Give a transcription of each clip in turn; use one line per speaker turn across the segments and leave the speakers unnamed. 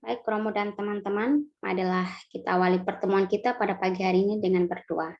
Baik, Romo dan teman-teman, adalah kita awali pertemuan kita pada pagi hari ini dengan berdoa.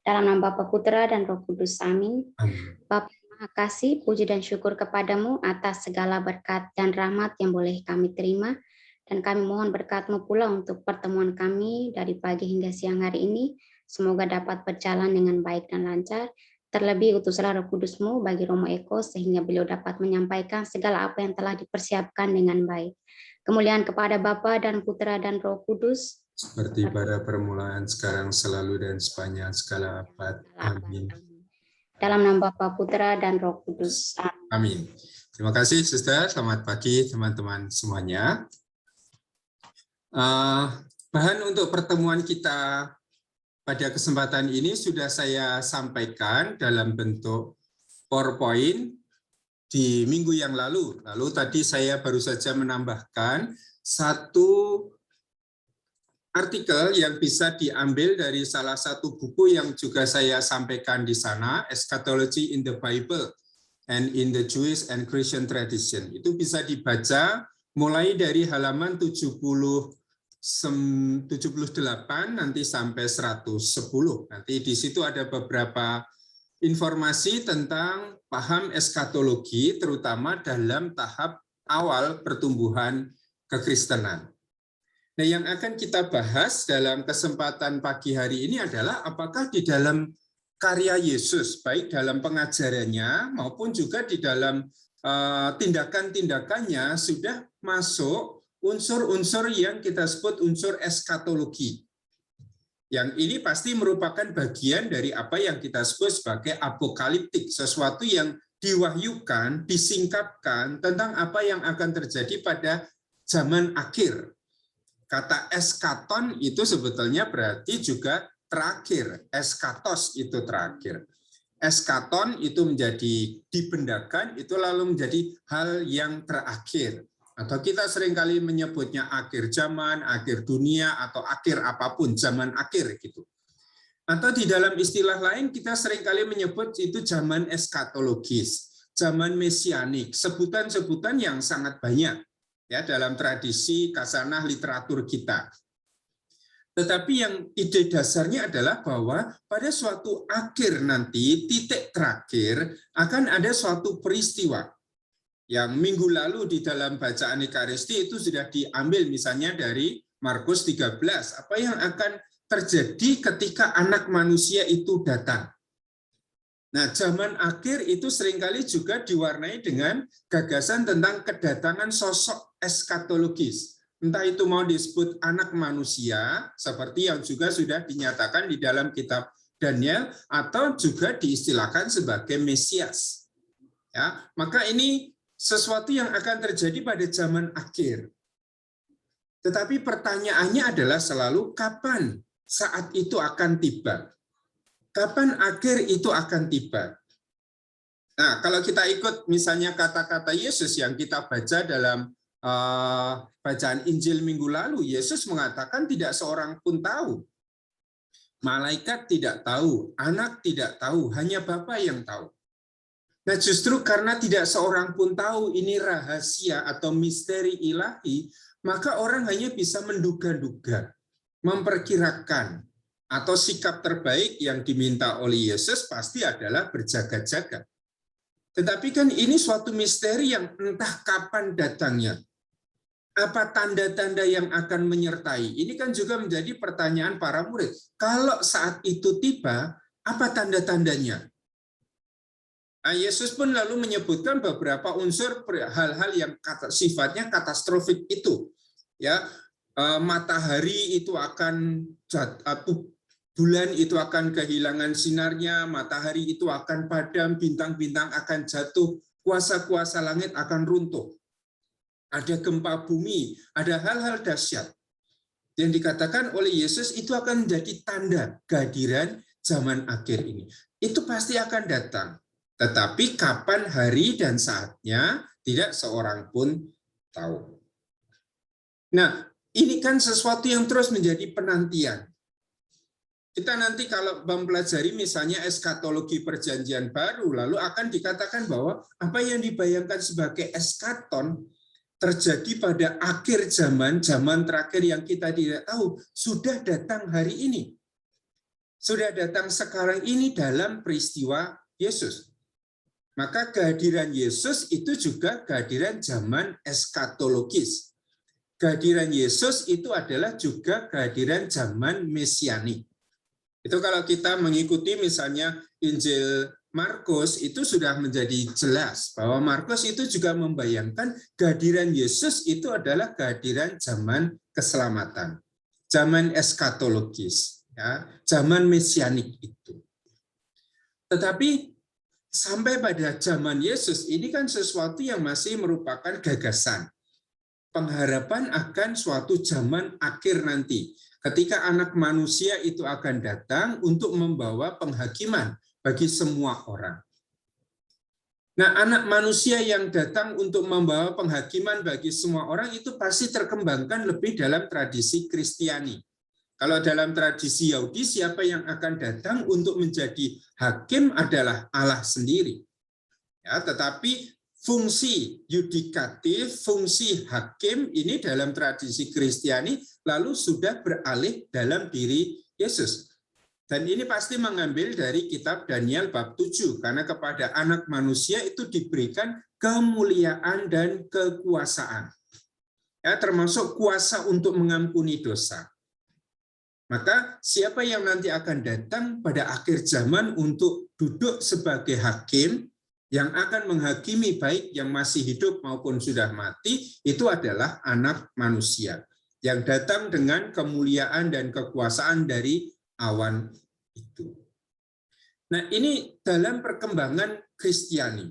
Dalam nama Bapa, Putra, dan Roh Kudus, amin.
Amin.
Bapa yang Maha Kasih, puji dan syukur kepadamu atas segala berkat dan rahmat yang boleh kami terima, dan kami mohon berkat-Mu pula untuk pertemuan kami dari pagi hingga siang hari ini, semoga dapat berjalan dengan baik dan lancar. Terlebih utuslah Roh Kudus-Mu bagi Romo Eko, sehingga beliau dapat menyampaikan segala apa yang telah dipersiapkan dengan baik. Kemuliaan kepada Bapa dan Putra dan Roh Kudus,
Seperti pada permulaan, sekarang, selalu, dan sepanjang segala abad. Amin.
dalam nama Bapa, Putra, dan Roh Kudus.
Amin. Terima kasih, Sister. Selamat pagi, teman-teman semuanya. Bahan untuk pertemuan kita pada kesempatan ini sudah saya sampaikan dalam bentuk PowerPoint di minggu yang lalu. Lalu tadi saya baru saja menambahkan satu artikel yang bisa diambil dari salah satu buku yang juga saya sampaikan di sana, Eschatology in the Bible and in the Jewish and Christian Tradition. Itu bisa dibaca mulai dari halaman 78 nanti sampai 110. Nanti di situ ada beberapa informasi tentang paham eskatologi, terutama dalam tahap awal pertumbuhan kekristenan. Nah, yang akan kita bahas dalam kesempatan pagi hari ini adalah apakah di dalam karya Yesus, baik dalam pengajarannya maupun juga di dalam tindakan-tindakannya sudah masuk unsur-unsur yang kita sebut unsur eskatologi. Yang ini pasti merupakan bagian dari apa yang kita sebut sebagai apokaliptik, sesuatu yang diwahyukan, disingkapkan tentang apa yang akan terjadi pada zaman akhir. Kata eskaton itu sebetulnya berarti juga terakhir, eskatos itu terakhir. Eskaton itu menjadi dibendakan, itu lalu menjadi hal yang terakhir. Atau kita seringkali menyebutnya akhir zaman, akhir dunia, atau akhir apapun, zaman akhir gitu. Atau di dalam istilah lain kita seringkali menyebut itu zaman eskatologis, zaman mesianik, sebutan-sebutan yang sangat banyak ya dalam tradisi kasanah literatur kita. Tetapi yang ide dasarnya adalah bahwa pada suatu akhir nanti, titik terakhir, akan ada suatu peristiwa. Yang minggu lalu di dalam bacaan Ekaristi itu sudah diambil misalnya dari Markus 13. Apa yang akan terjadi ketika anak manusia itu datang? Nah, zaman akhir itu seringkali juga diwarnai dengan gagasan tentang kedatangan sosok eskatologis. Entah itu mau disebut anak manusia, seperti yang juga sudah dinyatakan di dalam kitab Daniel, atau juga diistilahkan sebagai Mesias. Ya, maka ini sesuatu yang akan terjadi pada zaman akhir. Tetapi pertanyaannya adalah selalu kapan saat itu akan tiba? Kapan akhir itu akan tiba? Nah, kalau kita ikut misalnya kata-kata Yesus yang kita baca dalam bacaan Injil minggu lalu, Yesus mengatakan tidak seorang pun tahu. Malaikat tidak tahu, anak tidak tahu, hanya Bapa yang tahu. Nah, justru karena tidak seorang pun tahu ini rahasia atau misteri ilahi, maka orang hanya bisa menduga-duga, memperkirakan, atau sikap terbaik yang diminta oleh Yesus pasti adalah berjaga-jaga. Tetapi kan ini suatu misteri yang entah kapan datangnya. Apa tanda-tanda yang akan menyertai? Ini kan juga menjadi pertanyaan para murid. Kalau saat itu tiba, apa tanda-tandanya? Nah, Yesus pun lalu menyebutkan beberapa unsur hal-hal yang sifatnya katastrofik itu. Ya, matahari itu akan jatuh, bulan itu akan kehilangan sinarnya, matahari itu akan padam, bintang-bintang akan jatuh, kuasa-kuasa langit akan runtuh. Ada gempa bumi, ada hal-hal dahsyat. Yang dikatakan oleh Yesus itu akan menjadi tanda kehadiran zaman akhir ini. Itu pasti akan datang. Tetapi kapan hari dan saatnya tidak seorang pun tahu. Nah, ini kan sesuatu yang terus menjadi penantian. Kita nanti kalau mempelajari misalnya eskatologi perjanjian baru, lalu akan dikatakan bahwa apa yang dibayangkan sebagai eskaton terjadi pada akhir zaman, zaman terakhir yang kita tidak tahu, sudah datang hari ini. Sudah datang sekarang ini dalam peristiwa Yesus. Maka kehadiran Yesus itu juga kehadiran zaman eskatologis. Kehadiran Yesus itu adalah juga kehadiran zaman mesianik. Itu kalau kita mengikuti misalnya Injil Markus itu sudah menjadi jelas bahwa Markus itu juga membayangkan kehadiran Yesus itu adalah kehadiran zaman keselamatan, zaman eskatologis, ya, zaman mesianik itu. Tetapi sampai pada zaman Yesus ini kan sesuatu yang masih merupakan gagasan, pengharapan akan suatu zaman akhir nanti, ketika anak manusia itu akan datang untuk membawa penghakiman bagi semua orang. Nah, anak manusia yang datang untuk membawa penghakiman bagi semua orang itu pasti terkembangkan lebih dalam tradisi Kristiani. Kalau dalam tradisi Yahudi, siapa yang akan datang untuk menjadi hakim adalah Allah sendiri. Ya, tetapi fungsi yudikatif, fungsi hakim ini dalam tradisi Kristiani lalu sudah beralih dalam diri Yesus. Dan ini pasti mengambil dari kitab Daniel bab 7, karena kepada anak manusia itu diberikan kemuliaan dan kekuasaan. Ya, termasuk kuasa untuk mengampuni dosa. Maka siapa yang nanti akan datang pada akhir zaman untuk duduk sebagai hakim, yang akan menghakimi baik yang masih hidup maupun sudah mati, itu adalah anak manusia. Yang datang dengan kemuliaan dan kekuasaan dari awan itu. Nah, ini dalam perkembangan Kristiani,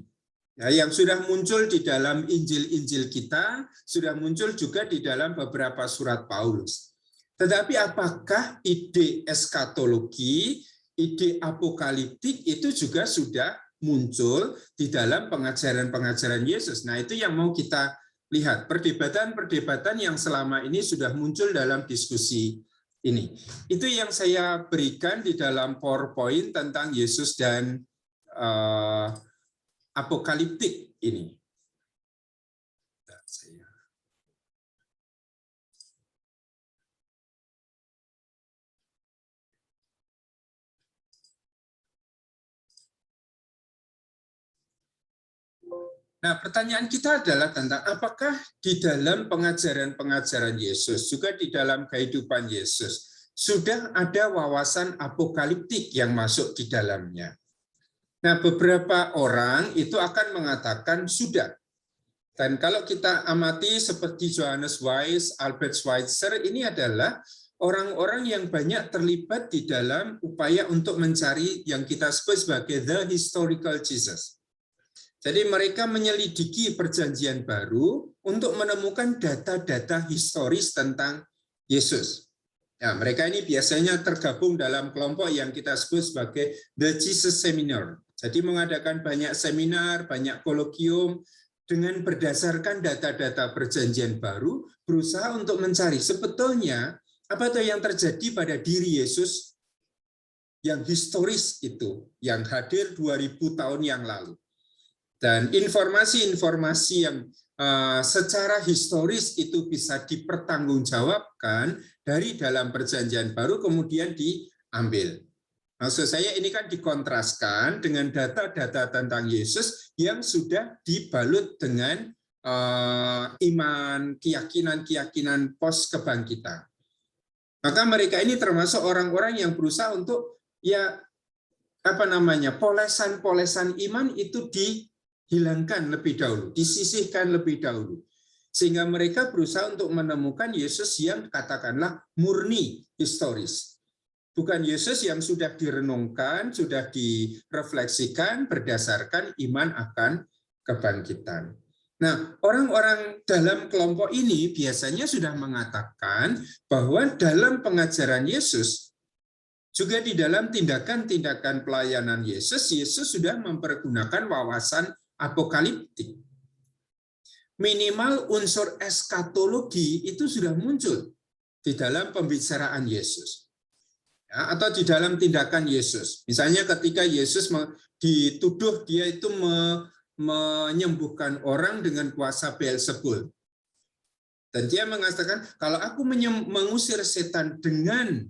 ya, yang sudah muncul di dalam Injil-Injil kita, sudah muncul juga di dalam beberapa surat Paulus. Tetapi apakah ide eskatologi, ide apokaliptik itu juga sudah muncul di dalam pengajaran-pengajaran Yesus? Nah, itu yang mau kita lihat, perdebatan-perdebatan yang selama ini sudah muncul dalam diskusi ini. Itu yang saya berikan di dalam PowerPoint tentang Yesus dan apokaliptik ini. Nah, pertanyaan kita adalah tentang apakah di dalam pengajaran-pengajaran Yesus, juga di dalam kehidupan Yesus, sudah ada wawasan apokaliptik yang masuk di dalamnya. Nah, beberapa orang itu akan mengatakan sudah. Dan kalau kita amati seperti Johannes Weiss, Albert Schweitzer, ini adalah orang-orang yang banyak terlibat di dalam upaya untuk mencari yang kita sebut sebagai the historical Jesus. Jadi mereka menyelidiki perjanjian baru untuk menemukan data-data historis tentang Yesus. Ya, mereka ini biasanya tergabung dalam kelompok yang kita sebut sebagai The Jesus Seminar. Jadi mengadakan banyak seminar, banyak kolokium, dengan berdasarkan data-data perjanjian baru, berusaha untuk mencari sebetulnya apa itu yang terjadi pada diri Yesus yang historis itu, yang hadir 2000 tahun yang lalu. Dan informasi-informasi yang secara historis itu bisa dipertanggungjawabkan dari dalam perjanjian baru kemudian diambil. Maksud saya ini kan dikontraskan dengan data-data tentang Yesus yang sudah dibalut dengan iman, keyakinan-keyakinan pos kebangkitan. Maka mereka ini termasuk orang-orang yang berusaha untuk polesan-polesan iman itu dihilangkan lebih dahulu, disisihkan lebih dahulu. Sehingga mereka berusaha untuk menemukan Yesus yang katakanlah murni historis. Bukan Yesus yang sudah direnungkan, sudah direfleksikan berdasarkan iman akan kebangkitan. Nah, orang-orang dalam kelompok ini biasanya sudah mengatakan bahwa dalam pengajaran Yesus, juga di dalam tindakan-tindakan pelayanan Yesus, Yesus sudah mempergunakan wawasan apokaliptik. Minimal unsur eskatologi itu sudah muncul di dalam pembicaraan Yesus. Ya, atau di dalam tindakan Yesus. Misalnya ketika Yesus dituduh dia itu menyembuhkan orang dengan kuasa Beelzebul. Dan dia mengatakan, kalau aku mengusir setan dengan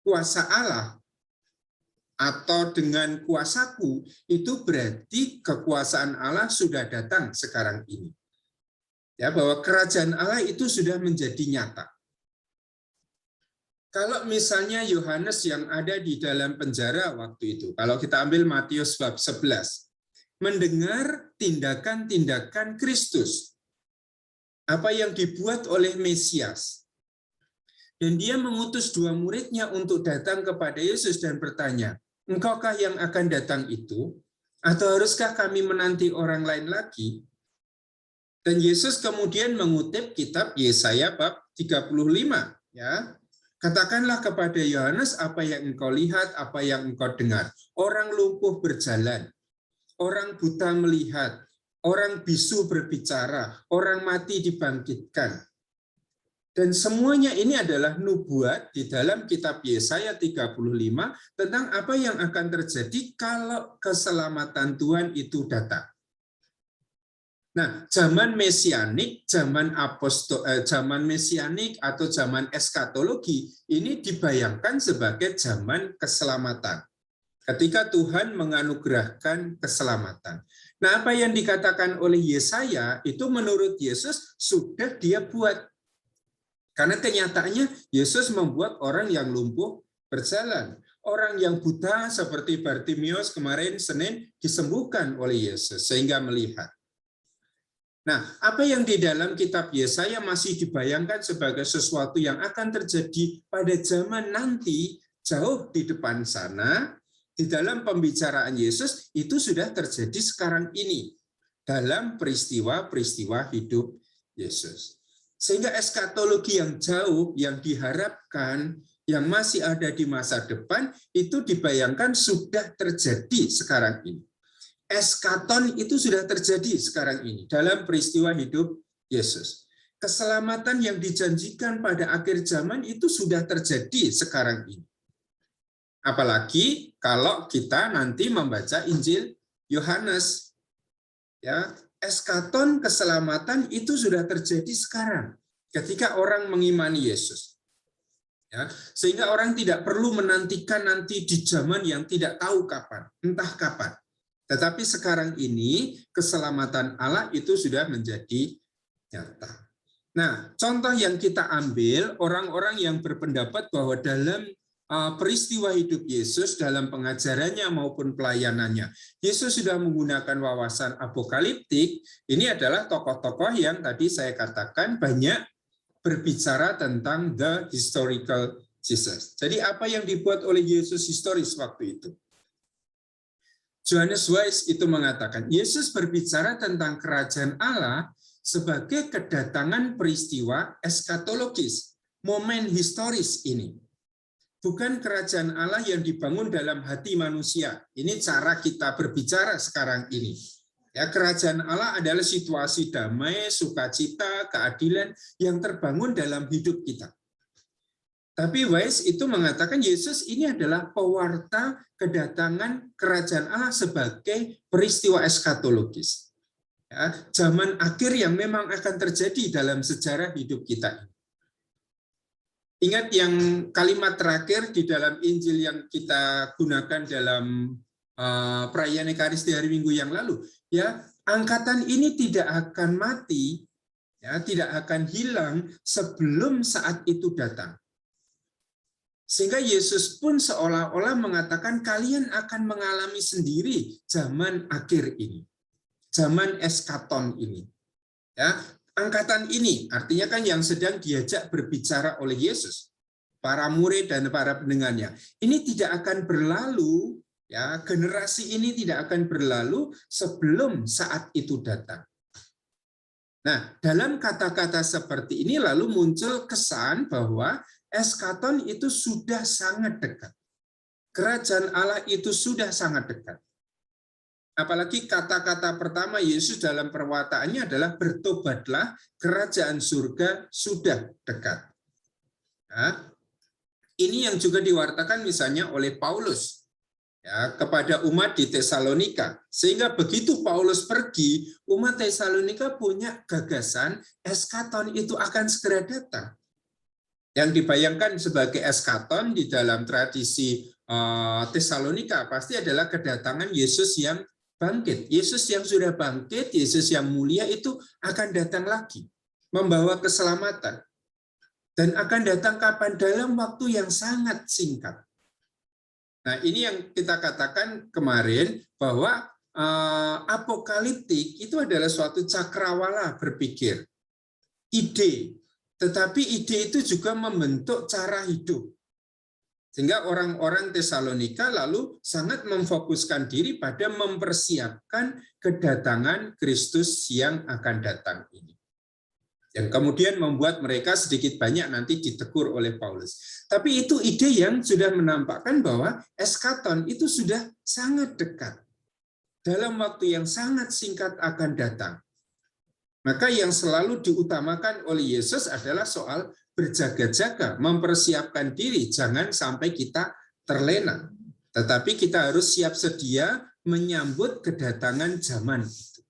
kuasa Allah atau dengan kuasaku, itu berarti kekuasaan Allah sudah datang sekarang ini. Ya, bahwa kerajaan Allah itu sudah menjadi nyata. Kalau misalnya Yohanes yang ada di dalam penjara waktu itu, kalau kita ambil Matius bab 11, mendengar tindakan-tindakan Kristus, apa yang dibuat oleh Mesias, dan dia mengutus 2 muridnya untuk datang kepada Yesus dan bertanya, engkaukah yang akan datang itu? Atau haruskah kami menanti orang lain lagi? Dan Yesus kemudian mengutip kitab Yesaya bab 35, ya. Katakanlah kepada Yohanes apa yang engkau lihat, apa yang engkau dengar. Orang lumpuh berjalan, orang buta melihat, orang bisu berbicara, orang mati dibangkitkan. Dan semuanya ini adalah nubuat di dalam kitab Yesaya 35 tentang apa yang akan terjadi kalau keselamatan Tuhan itu datang. Nah, zaman mesianik, zaman mesianik atau zaman eskatologi ini dibayangkan sebagai zaman keselamatan. Ketika Tuhan menganugerahkan keselamatan. Nah, apa yang dikatakan oleh Yesaya itu menurut Yesus sudah dia buat. Karena kenyataannya Yesus membuat orang yang lumpuh berjalan. Orang yang buta seperti Bartimius kemarin Senin disembuhkan oleh Yesus sehingga melihat. Nah, apa yang di dalam kitab Yesaya masih dibayangkan sebagai sesuatu yang akan terjadi pada zaman nanti, jauh di depan sana, di dalam pembicaraan Yesus, itu sudah terjadi sekarang ini, dalam peristiwa-peristiwa hidup Yesus. Sehingga eskatologi yang jauh, yang diharapkan, yang masih ada di masa depan, itu dibayangkan sudah terjadi sekarang ini. Eskaton itu sudah terjadi sekarang ini dalam peristiwa hidup Yesus. Keselamatan yang dijanjikan pada akhir zaman itu sudah terjadi sekarang ini. Apalagi kalau kita nanti membaca Injil Yohanes. Ya, eskaton keselamatan itu sudah terjadi sekarang ketika orang mengimani Yesus. Ya, sehingga orang tidak perlu menantikan nanti di zaman yang tidak tahu kapan, entah kapan. Tetapi sekarang ini keselamatan Allah itu sudah menjadi nyata. Nah, contoh yang kita ambil orang-orang yang berpendapat bahwa dalam peristiwa hidup Yesus, dalam pengajarannya maupun pelayanannya, Yesus sudah menggunakan wawasan apokaliptik. Ini adalah tokoh-tokoh yang tadi saya katakan banyak berbicara tentang the historical Jesus. Jadi apa yang dibuat oleh Yesus historis waktu itu? Johannes Weiss itu mengatakan, Yesus berbicara tentang kerajaan Allah sebagai kedatangan peristiwa eskatologis, momen historis ini. Bukan kerajaan Allah yang dibangun dalam hati manusia. Ini cara kita berbicara sekarang ini. Ya, kerajaan Allah adalah situasi damai, sukacita, keadilan yang terbangun dalam hidup kita. Tapi Weiss itu mengatakan Yesus ini adalah pewarta kedatangan kerajaan Allah sebagai peristiwa eskatologis. Ya, zaman akhir yang memang akan terjadi dalam sejarah hidup kita. Ingat yang kalimat terakhir di dalam Injil yang kita gunakan dalam perayaan Ekaristi hari Minggu yang lalu. Ya, angkatan ini tidak akan mati, ya, tidak akan hilang sebelum saat itu datang. Sehingga Yesus pun seolah-olah mengatakan kalian akan mengalami sendiri zaman akhir ini. Zaman eskaton ini. Ya, angkatan ini artinya kan yang sedang diajak berbicara oleh Yesus. Para murid dan para pendengarnya. Ini tidak akan berlalu, ya, generasi ini tidak akan berlalu sebelum saat itu datang. Nah, dalam kata-kata seperti ini lalu muncul kesan bahwa eskaton itu sudah sangat dekat. Kerajaan Allah itu sudah sangat dekat. Apalagi kata-kata pertama Yesus dalam perwataannya adalah bertobatlah, kerajaan surga sudah dekat. Nah, ini yang juga diwartakan misalnya oleh Paulus. ya, kepada umat di Tesalonika. Sehingga begitu Paulus pergi, umat Tesalonika punya gagasan eskaton itu akan segera datang. Yang dibayangkan sebagai eskaton di dalam tradisi Tesalonika pasti adalah kedatangan Yesus yang bangkit. Yesus yang sudah bangkit, Yesus yang mulia itu akan datang lagi, membawa keselamatan. Dan akan datang kapan? Dalam waktu yang sangat singkat. Nah, ini yang kita katakan kemarin bahwa apokaliptik itu adalah suatu cakrawala berpikir, ide, tetapi ide itu juga membentuk cara hidup. Sehingga orang-orang Tesalonika lalu sangat memfokuskan diri pada mempersiapkan kedatangan Kristus yang akan datang ini. Yang kemudian membuat mereka sedikit banyak nanti ditegur oleh Paulus. Tapi itu ide yang sudah menampakkan bahwa eskaton itu sudah sangat dekat. Dalam waktu yang sangat singkat akan datang. Maka yang selalu diutamakan oleh Yesus adalah soal berjaga-jaga, mempersiapkan diri, jangan sampai kita terlena. Tetapi kita harus siap sedia menyambut kedatangan zaman itu.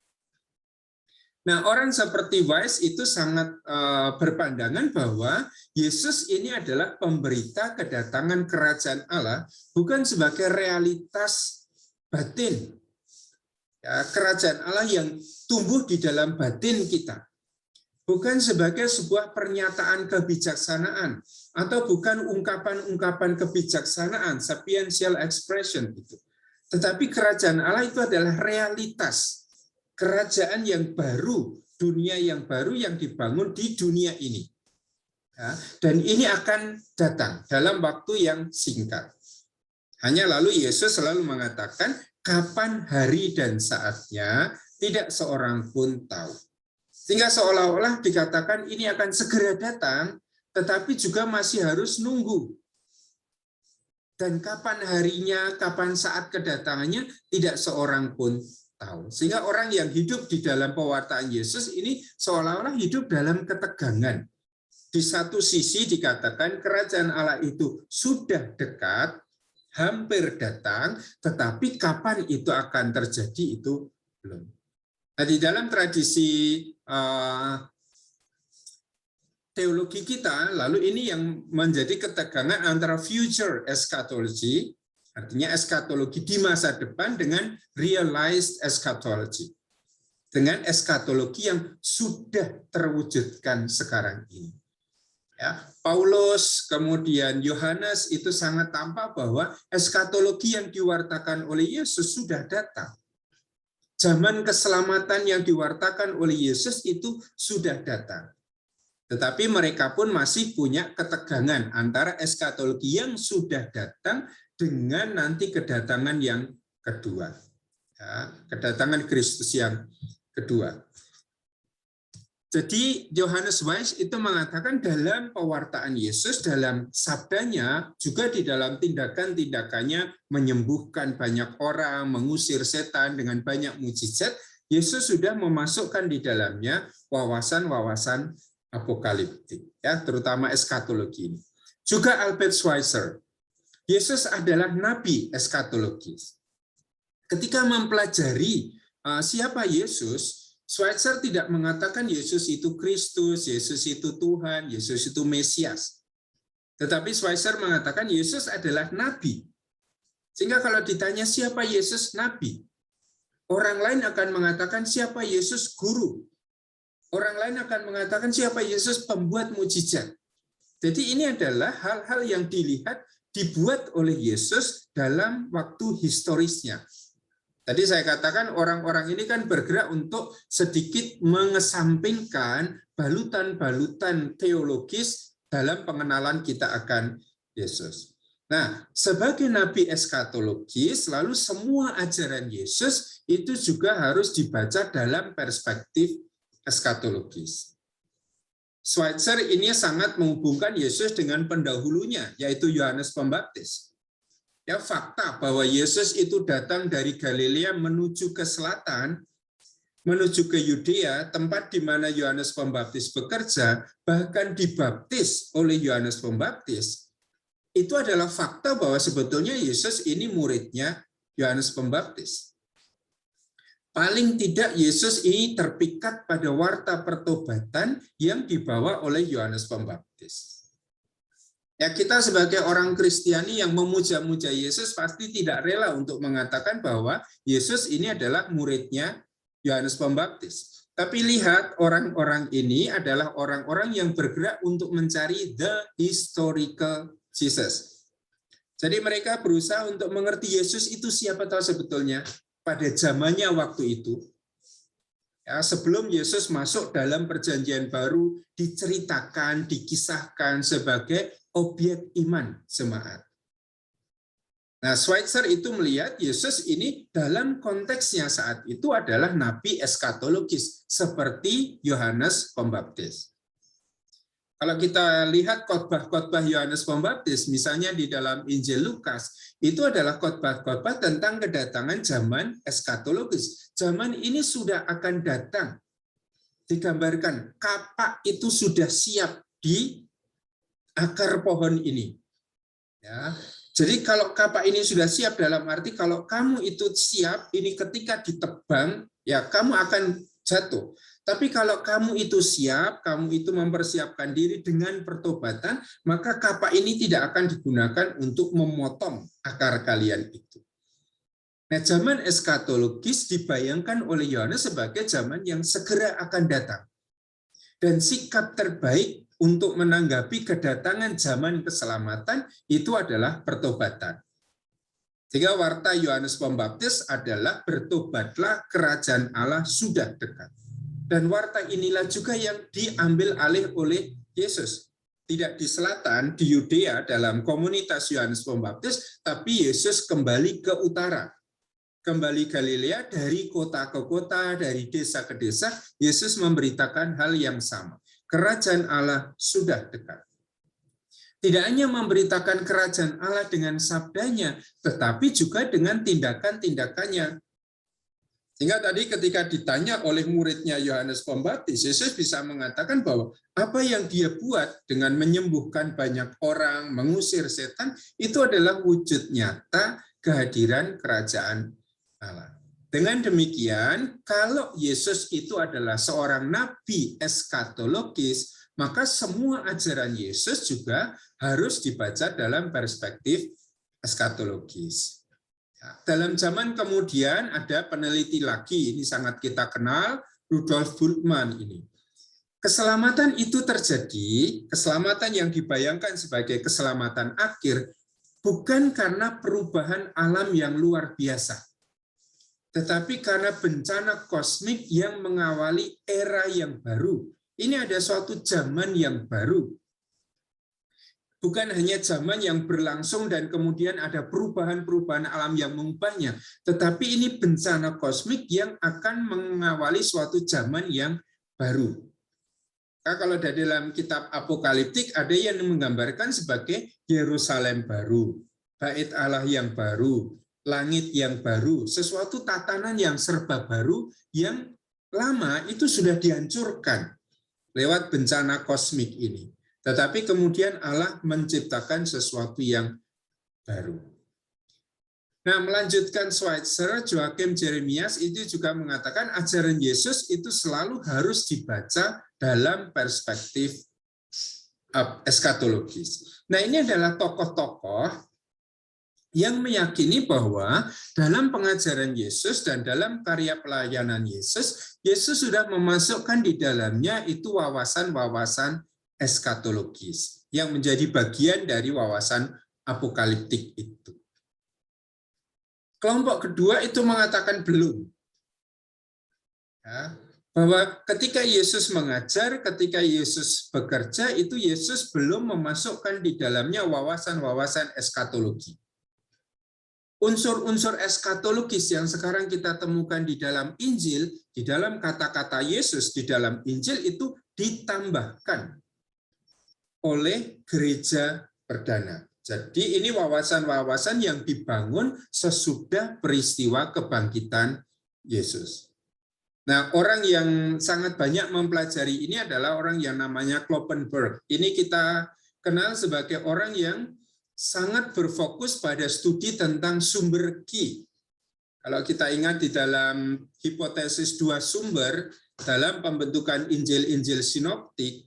Nah, orang seperti Weiss itu sangat berpandangan bahwa Yesus ini adalah pemberita kedatangan kerajaan Allah, bukan sebagai realitas batin. Ya, kerajaan Allah yang tumbuh di dalam batin kita. Bukan sebagai sebuah pernyataan kebijaksanaan atau bukan ungkapan-ungkapan kebijaksanaan, sapiential expression gitu. Tetapi kerajaan Allah itu adalah realitas. Kerajaan yang baru, dunia yang baru yang dibangun di dunia ini. Ya, dan ini akan datang dalam waktu yang singkat. Hanya lalu Yesus selalu mengatakan, kapan hari dan saatnya tidak seorang pun tahu. Sehingga seolah-olah dikatakan ini akan segera datang, tetapi juga masih harus nunggu. Dan kapan harinya, kapan saat kedatangannya, tidak seorang pun tahu. Sehingga orang yang hidup di dalam pewartaan Yesus ini seolah-olah hidup dalam ketegangan. Di satu sisi dikatakan kerajaan Allah itu sudah dekat, hampir datang, tetapi kapan itu akan terjadi itu belum. Nah, di dalam tradisi teologi kita, lalu ini yang menjadi ketegangan antara future eschatology, artinya eskatologi di masa depan, dengan realized eschatology, dengan eskatologi yang sudah terwujudkan sekarang ini. Ya, Paulus, kemudian Yohanes itu sangat tampak bahwa eskatologi yang diwartakan oleh Yesus sudah datang. Zaman keselamatan yang diwartakan oleh Yesus itu sudah datang. Tetapi mereka pun masih punya ketegangan antara eskatologi yang sudah datang dengan nanti kedatangan yang kedua. Ya, kedatangan Kristus yang kedua. Jadi Johannes Weiss itu mengatakan dalam pewartaan Yesus, dalam sabdanya, juga di dalam tindakan-tindakannya menyembuhkan banyak orang, mengusir setan dengan banyak mukjizat, Yesus sudah memasukkan di dalamnya wawasan-wawasan apokaliptik, ya, terutama eskatologi ini. Juga Albert Schweitzer, Yesus adalah nabi eskatologis. Ketika mempelajari siapa Yesus, Schweitzer tidak mengatakan Yesus itu Kristus, Yesus itu Tuhan, Yesus itu Mesias. Tetapi Schweitzer mengatakan Yesus adalah nabi. Sehingga kalau ditanya siapa Yesus nabi, orang lain akan mengatakan siapa Yesus guru. Orang lain akan mengatakan siapa Yesus pembuat mukjizat. Jadi ini adalah hal-hal yang dilihat dibuat oleh Yesus dalam waktu historisnya. Tadi saya katakan orang-orang ini kan bergerak untuk sedikit mengesampingkan balutan-balutan teologis dalam pengenalan kita akan Yesus. Nah, sebagai nabi eskatologis, lalu semua ajaran Yesus itu juga harus dibaca dalam perspektif eskatologis. Schweitzer ini sangat menghubungkan Yesus dengan pendahulunya, yaitu Yohanes Pembaptis. Ya, fakta bahwa Yesus itu datang dari Galilea menuju ke selatan, menuju ke Yudea, tempat di mana Yohanes Pembaptis bekerja, bahkan dibaptis oleh Yohanes Pembaptis. itu adalah fakta bahwa sebetulnya Yesus ini muridnya Yohanes Pembaptis. Paling tidak Yesus ini terpikat pada warta pertobatan yang dibawa oleh Yohanes Pembaptis. Ya, kita sebagai orang Kristiani yang memuja-muja Yesus pasti tidak rela untuk mengatakan bahwa Yesus ini adalah muridnya Yohanes Pembaptis. Tapi lihat, orang-orang ini adalah orang-orang yang bergerak untuk mencari the historical Jesus. Jadi mereka berusaha untuk mengerti Yesus itu siapa tahu sebetulnya pada zamannya waktu itu. Ya, sebelum Yesus masuk dalam perjanjian baru, diceritakan, dikisahkan sebagai objek iman jemaat. Nah, Schweitzer itu melihat Yesus ini dalam konteksnya saat itu adalah nabi eskatologis seperti Yohanes Pembaptis. Kalau kita lihat khotbah-khotbah Yohanes Pembaptis, misalnya di dalam Injil Lukas, itu adalah khotbah-khotbah tentang kedatangan zaman eskatologis. Zaman ini sudah akan datang. Digambarkan kapak itu sudah siap di akar pohon ini. Ya. Jadi kalau kapak ini sudah siap dalam arti kalau kamu itu siap, ini ketika ditebang, ya kamu akan jatuh. Tapi kalau kamu itu siap, kamu itu mempersiapkan diri dengan pertobatan, maka kapak ini tidak akan digunakan untuk memotong akar kalian itu. Nah, zaman eskatologis dibayangkan oleh Yohanes sebagai zaman yang segera akan datang. Dan sikap terbaik untuk menanggapi kedatangan zaman keselamatan itu adalah pertobatan. Sehingga warta Yohanes Pembaptis adalah bertobatlah, kerajaan Allah sudah dekat. Dan warta inilah juga yang diambil alih oleh Yesus. Tidak di selatan, di Yudea dalam komunitas Yohanes Pembaptis, tapi Yesus kembali ke utara. Kembali Galilea, dari kota ke kota, dari desa ke desa, Yesus memberitakan hal yang sama. Kerajaan Allah sudah dekat. Tidak hanya memberitakan kerajaan Allah dengan sabdanya, tetapi juga dengan tindakan-tindakannya. Sehingga tadi ketika ditanya oleh muridnya Yohanes Pembaptis, Yesus bisa mengatakan bahwa apa yang dia buat dengan menyembuhkan banyak orang, mengusir setan, itu adalah wujud nyata kehadiran kerajaan Allah. Dengan demikian, kalau Yesus itu adalah seorang nabi eskatologis, maka semua ajaran Yesus juga harus dibaca dalam perspektif eskatologis. Dalam zaman kemudian ada peneliti lagi, ini sangat kita kenal, Rudolf Bultmann ini. Keselamatan itu terjadi, keselamatan yang dibayangkan sebagai keselamatan akhir, bukan karena perubahan alam yang luar biasa, tetapi karena bencana kosmik yang mengawali era yang baru. Ini ada suatu zaman yang baru. Bukan hanya zaman yang berlangsung dan kemudian ada perubahan-perubahan alam yang mengubahnya, tetapi ini bencana kosmik yang akan mengawali suatu zaman yang baru. Nah, kalau dari dalam kitab Apokaliptik ada yang menggambarkan sebagai Yerusalem baru, Bait Allah yang baru, langit yang baru, sesuatu tatanan yang serba baru yang lama itu sudah dihancurkan lewat bencana kosmik ini. Tetapi kemudian Allah menciptakan sesuatu yang baru. Nah, melanjutkan Schweitzer, Joachim Jeremias itu juga mengatakan ajaran Yesus itu selalu harus dibaca dalam perspektif eskatologis. Nah, ini adalah tokoh-tokoh yang meyakini bahwa dalam pengajaran Yesus dan dalam karya pelayanan Yesus, Yesus sudah memasukkan di dalamnya itu wawasan-wawasan eskatologis yang menjadi bagian dari wawasan apokaliptik itu. Kelompok kedua itu mengatakan belum. Ya, bahwa ketika Yesus mengajar, ketika Yesus bekerja, itu Yesus belum memasukkan di dalamnya wawasan-wawasan eskatologi. Unsur-unsur eskatologis yang sekarang kita temukan di dalam Injil, di dalam kata-kata Yesus di dalam Injil itu ditambahkan oleh gereja perdana. Jadi ini wawasan-wawasan yang dibangun sesudah peristiwa kebangkitan Yesus. Nah, orang yang sangat banyak mempelajari ini adalah orang yang namanya Kloppenberg. Ini kita kenal sebagai orang yang sangat berfokus pada studi tentang sumber ki. Kalau kita ingat di dalam hipotesis dua sumber dalam pembentukan Injil-Injil sinoptik,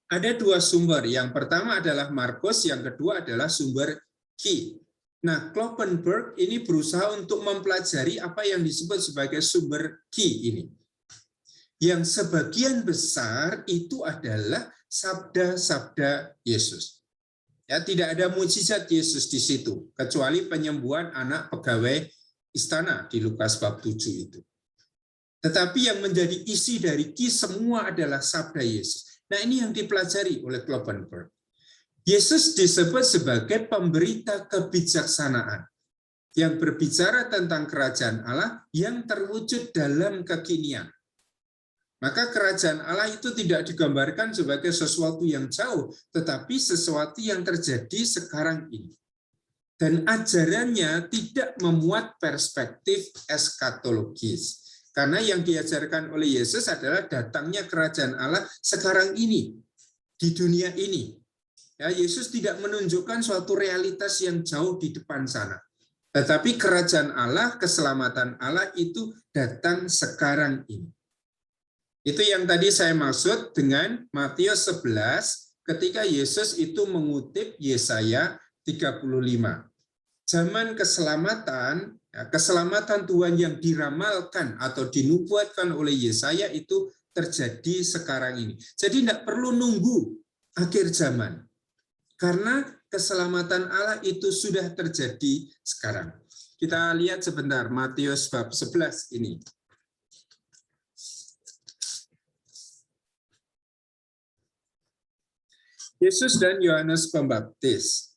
ada dua sumber. Yang pertama adalah Markus, yang kedua adalah sumber ki. Nah, Kloppenberg ini berusaha untuk mempelajari apa yang disebut sebagai sumber ki ini. Yang sebagian besar itu adalah sabda-sabda Yesus. Ya, tidak ada mukjizat Yesus di situ, kecuali penyembuhan anak pegawai istana di Lukas bab 7 itu. Tetapi yang menjadi isi dari ki semua adalah sabda Yesus. Nah, ini yang dipelajari oleh Kloppenberg. Yesus disebut sebagai pemberita kebijaksanaan yang berbicara tentang kerajaan Allah yang terwujud dalam kekinian. Maka kerajaan Allah itu tidak digambarkan sebagai sesuatu yang jauh, tetapi sesuatu yang terjadi sekarang ini. Dan ajarannya tidak memuat perspektif eskatologis. Karena yang diajarkan oleh Yesus adalah datangnya kerajaan Allah sekarang ini, di dunia ini. Ya, Yesus tidak menunjukkan suatu realitas yang jauh di depan sana. Tetapi kerajaan Allah, keselamatan Allah itu datang sekarang ini. Itu yang tadi saya maksud dengan Matius 11 ketika Yesus itu mengutip Yesaya 35. Zaman keselamatan, keselamatan Tuhan yang diramalkan atau dinubuatkan oleh Yesaya itu terjadi sekarang ini. Jadi tidak perlu nunggu akhir zaman. Karena keselamatan Allah itu sudah terjadi sekarang. Kita lihat sebentar Matius bab 11 ini. Yesus dan Yohanes Pembaptis.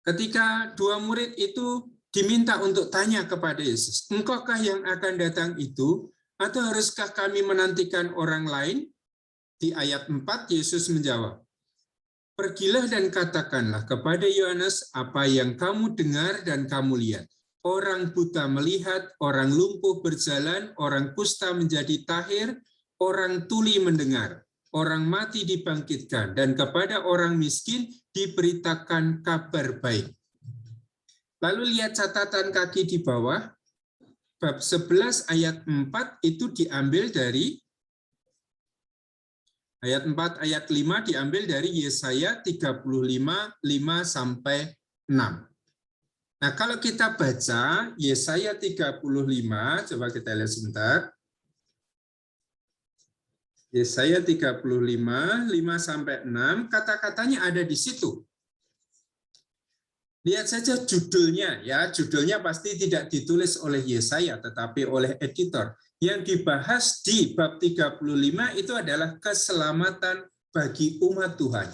Ketika dua murid itu diminta untuk tanya kepada Yesus, "Engkaukah yang akan datang itu, atau haruskah kami menantikan orang lain?" Di ayat 4 Yesus menjawab, "Pergilah dan katakanlah kepada Yohanes apa yang kamu dengar dan kamu lihat. Orang buta melihat, orang lumpuh berjalan, orang kusta menjadi tahir, orang tuli mendengar, orang mati dibangkitkan, dan kepada orang miskin diberitakan kabar baik." Lalu lihat catatan kaki di bawah, bab 11 ayat 4 itu diambil dari ayat 4 ayat 5 diambil dari Yesaya 35 5 sampai 6. Nah, kalau kita baca Yesaya 35, coba kita lihat sebentar. Yesaya 35 5 sampai 6, kata-katanya ada di situ. Lihat saja judulnya, ya, judulnya pasti tidak ditulis oleh Yesaya tetapi oleh editor. Yang dibahas di bab 35 itu adalah keselamatan bagi umat Tuhan.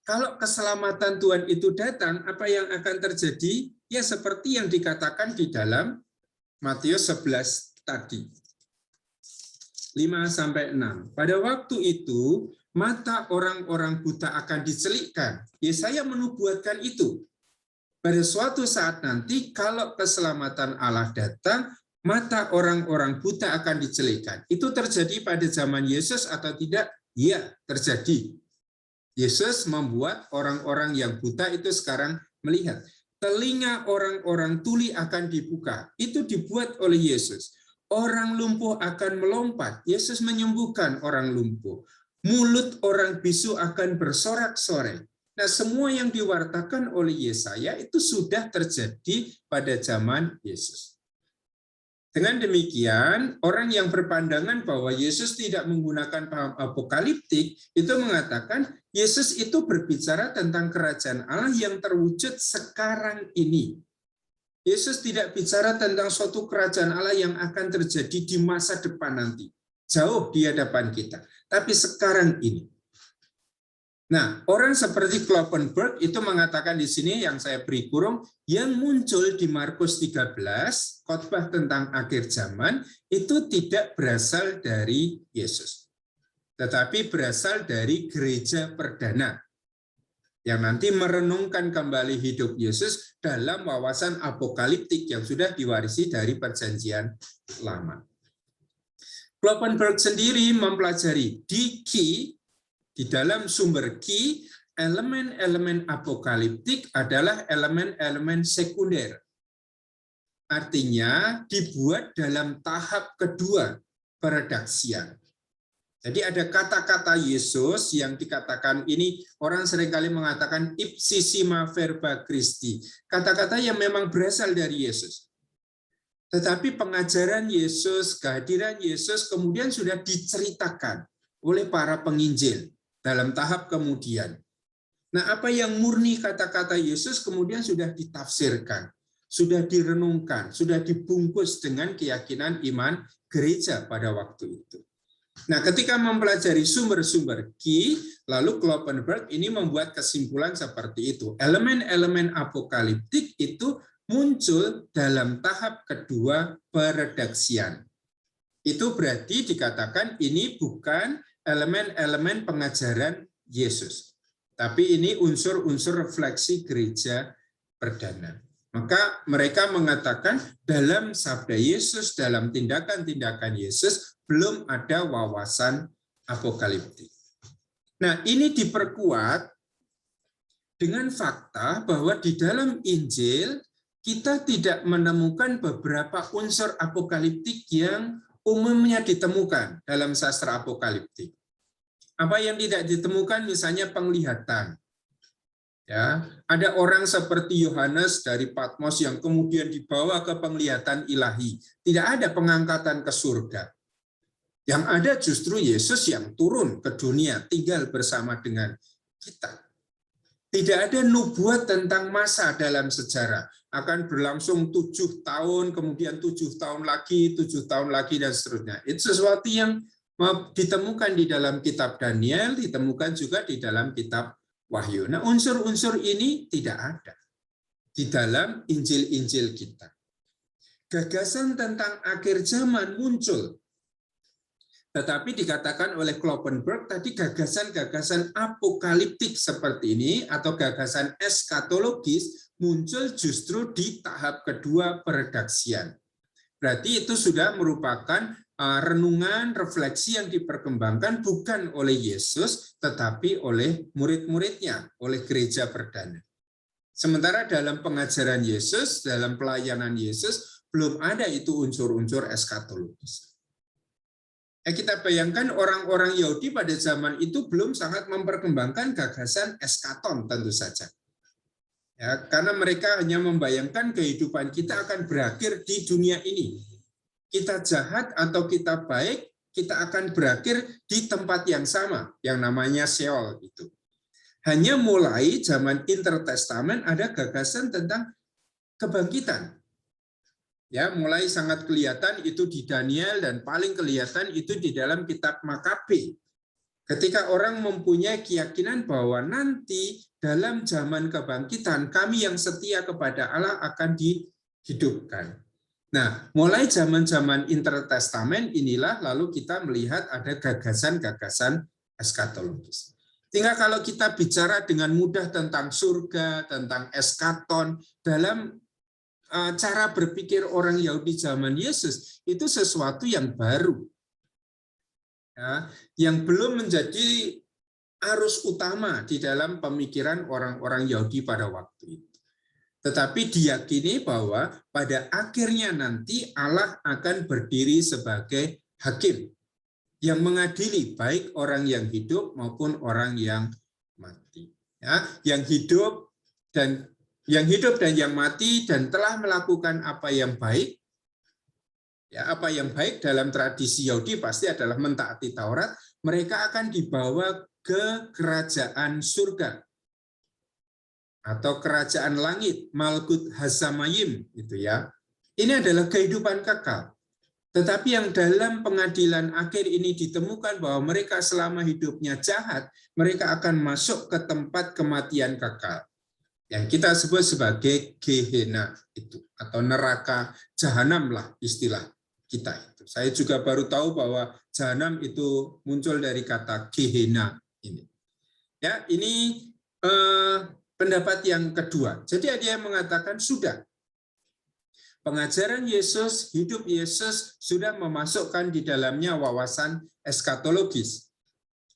Kalau keselamatan Tuhan itu datang, apa yang akan terjadi? Ya seperti yang dikatakan di dalam Matius 11 tadi. 5 sampai 6. Pada waktu itu mata orang-orang buta akan dicelikkan. Yesaya menubuatkan itu. Pada suatu saat nanti kalau keselamatan Allah datang, mata orang-orang buta akan dicelikkan. Itu terjadi pada zaman Yesus atau tidak? Ya, terjadi. Yesus membuat orang-orang yang buta itu sekarang melihat. Telinga orang-orang tuli akan dibuka. Itu dibuat oleh Yesus. Orang lumpuh akan melompat. Yesus menyembuhkan orang lumpuh. Mulut orang bisu akan bersorak-sorai. Nah, semua yang diwartakan oleh Yesaya itu sudah terjadi pada zaman Yesus. Dengan demikian, orang yang berpandangan bahwa Yesus tidak menggunakan paham apokaliptik itu mengatakan Yesus itu berbicara tentang kerajaan Allah yang terwujud sekarang ini. Yesus tidak bicara tentang suatu kerajaan Allah yang akan terjadi di masa depan nanti, jauh di hadapan kita, tapi sekarang ini. Nah, orang seperti Kloppenberg itu mengatakan di sini yang saya beri kurung, yang muncul di Markus 13, khotbah tentang akhir zaman, itu tidak berasal dari Yesus. Tetapi berasal dari gereja perdana, yang nanti merenungkan kembali hidup Yesus dalam wawasan apokaliptik yang sudah diwarisi dari perjanjian lama. Kloppenberg sendiri mempelajari di Key, di dalam sumber Key, elemen-elemen apokaliptik adalah elemen-elemen sekunder. Artinya dibuat dalam tahap kedua peredaksian. Jadi ada kata-kata Yesus yang dikatakan ini, orang seringkali mengatakan ipsissima verba Christi. Kata-kata yang memang berasal dari Yesus. Tetapi pengajaran Yesus, kehadiran Yesus kemudian sudah diceritakan oleh para penginjil dalam tahap kemudian. Nah, apa yang murni kata-kata Yesus kemudian sudah ditafsirkan, sudah direnungkan, sudah dibungkus dengan keyakinan iman gereja pada waktu itu. Nah, ketika mempelajari sumber-sumber Key, lalu Kloppenberg ini membuat kesimpulan seperti itu. Elemen-elemen apokaliptik itu muncul dalam tahap kedua peredaksian. Itu berarti dikatakan ini bukan elemen-elemen pengajaran Yesus, tapi ini unsur-unsur refleksi gereja perdana. Maka mereka mengatakan dalam sabda Yesus, dalam tindakan-tindakan Yesus, belum ada wawasan apokaliptik. Nah, ini diperkuat dengan fakta bahwa di dalam Injil kita tidak menemukan beberapa unsur apokaliptik yang umumnya ditemukan dalam sastra apokaliptik. Apa yang tidak ditemukan misalnya penglihatan. Ya, ada orang seperti Yohanes dari Patmos yang kemudian dibawa ke penglihatan ilahi. Tidak ada pengangkatan ke surga. Yang ada justru Yesus yang turun ke dunia, tinggal bersama dengan kita. Tidak ada nubuat tentang masa dalam sejarah. Akan berlangsung 7 tahun, kemudian 7 tahun lagi, 7 tahun lagi, dan seterusnya. Itu sesuatu yang ditemukan di dalam kitab Daniel, ditemukan juga di dalam kitab Wahyu. Nah, unsur-unsur ini tidak ada di dalam Injil-Injil kita. Gagasan tentang akhir zaman muncul. Tetapi dikatakan oleh Kloppenberg tadi gagasan-gagasan apokaliptik seperti ini atau gagasan eskatologis muncul justru di tahap kedua peredaksian. Berarti itu sudah merupakan renungan, refleksi yang diperkembangkan bukan oleh Yesus, tetapi oleh murid-muridnya, oleh gereja perdana. Sementara dalam pengajaran Yesus, dalam pelayanan Yesus, belum ada itu unsur-unsur eskatologis. Kita bayangkan orang-orang Yahudi pada zaman itu belum sangat memperkembangkan gagasan eskaton tentu saja. Ya, karena mereka hanya membayangkan kehidupan kita akan berakhir di dunia ini. Kita jahat atau kita baik, kita akan berakhir di tempat yang sama, yang namanya Sheol itu. Hanya mulai zaman Intertestament ada gagasan tentang kebangkitan. Ya, mulai sangat kelihatan itu di Daniel dan paling kelihatan itu di dalam kitab Makabe. Ketika orang mempunyai keyakinan bahwa nanti dalam zaman kebangkitan kami yang setia kepada Allah akan dihidupkan. Nah, mulai zaman-zaman Intertestament inilah lalu kita melihat ada gagasan-gagasan eskatologis. Sehingga kalau kita bicara dengan mudah tentang surga, tentang eskaton, dalam cara berpikir orang Yahudi zaman Yesus, itu sesuatu yang baru. Ya, yang belum menjadi arus utama di dalam pemikiran orang-orang Yahudi pada waktu itu. Tetapi diyakini bahwa pada akhirnya nanti Allah akan berdiri sebagai hakim yang mengadili baik orang yang hidup maupun orang yang mati. Ya, yang hidup dan yang mati dan telah melakukan apa yang baik. Ya, apa yang baik dalam tradisi Yahudi pasti adalah mentaati Taurat, mereka akan dibawa ke kerajaan surga atau kerajaan langit, Malkut Hasamayim itu ya. Ini adalah kehidupan kekal. Tetapi yang dalam pengadilan akhir ini ditemukan bahwa mereka selama hidupnya jahat, mereka akan masuk ke tempat kematian kekal. Yang kita sebut sebagai Gehenna itu atau neraka jahanam lah istilah kita itu. Saya juga baru tahu bahwa jahanam itu muncul dari kata Gehenna ini. Ya, ini pendapat yang kedua. Jadi ada yang mengatakan sudah Pengajaran Yesus, hidup Yesus sudah memasukkan di dalamnya wawasan eskatologis.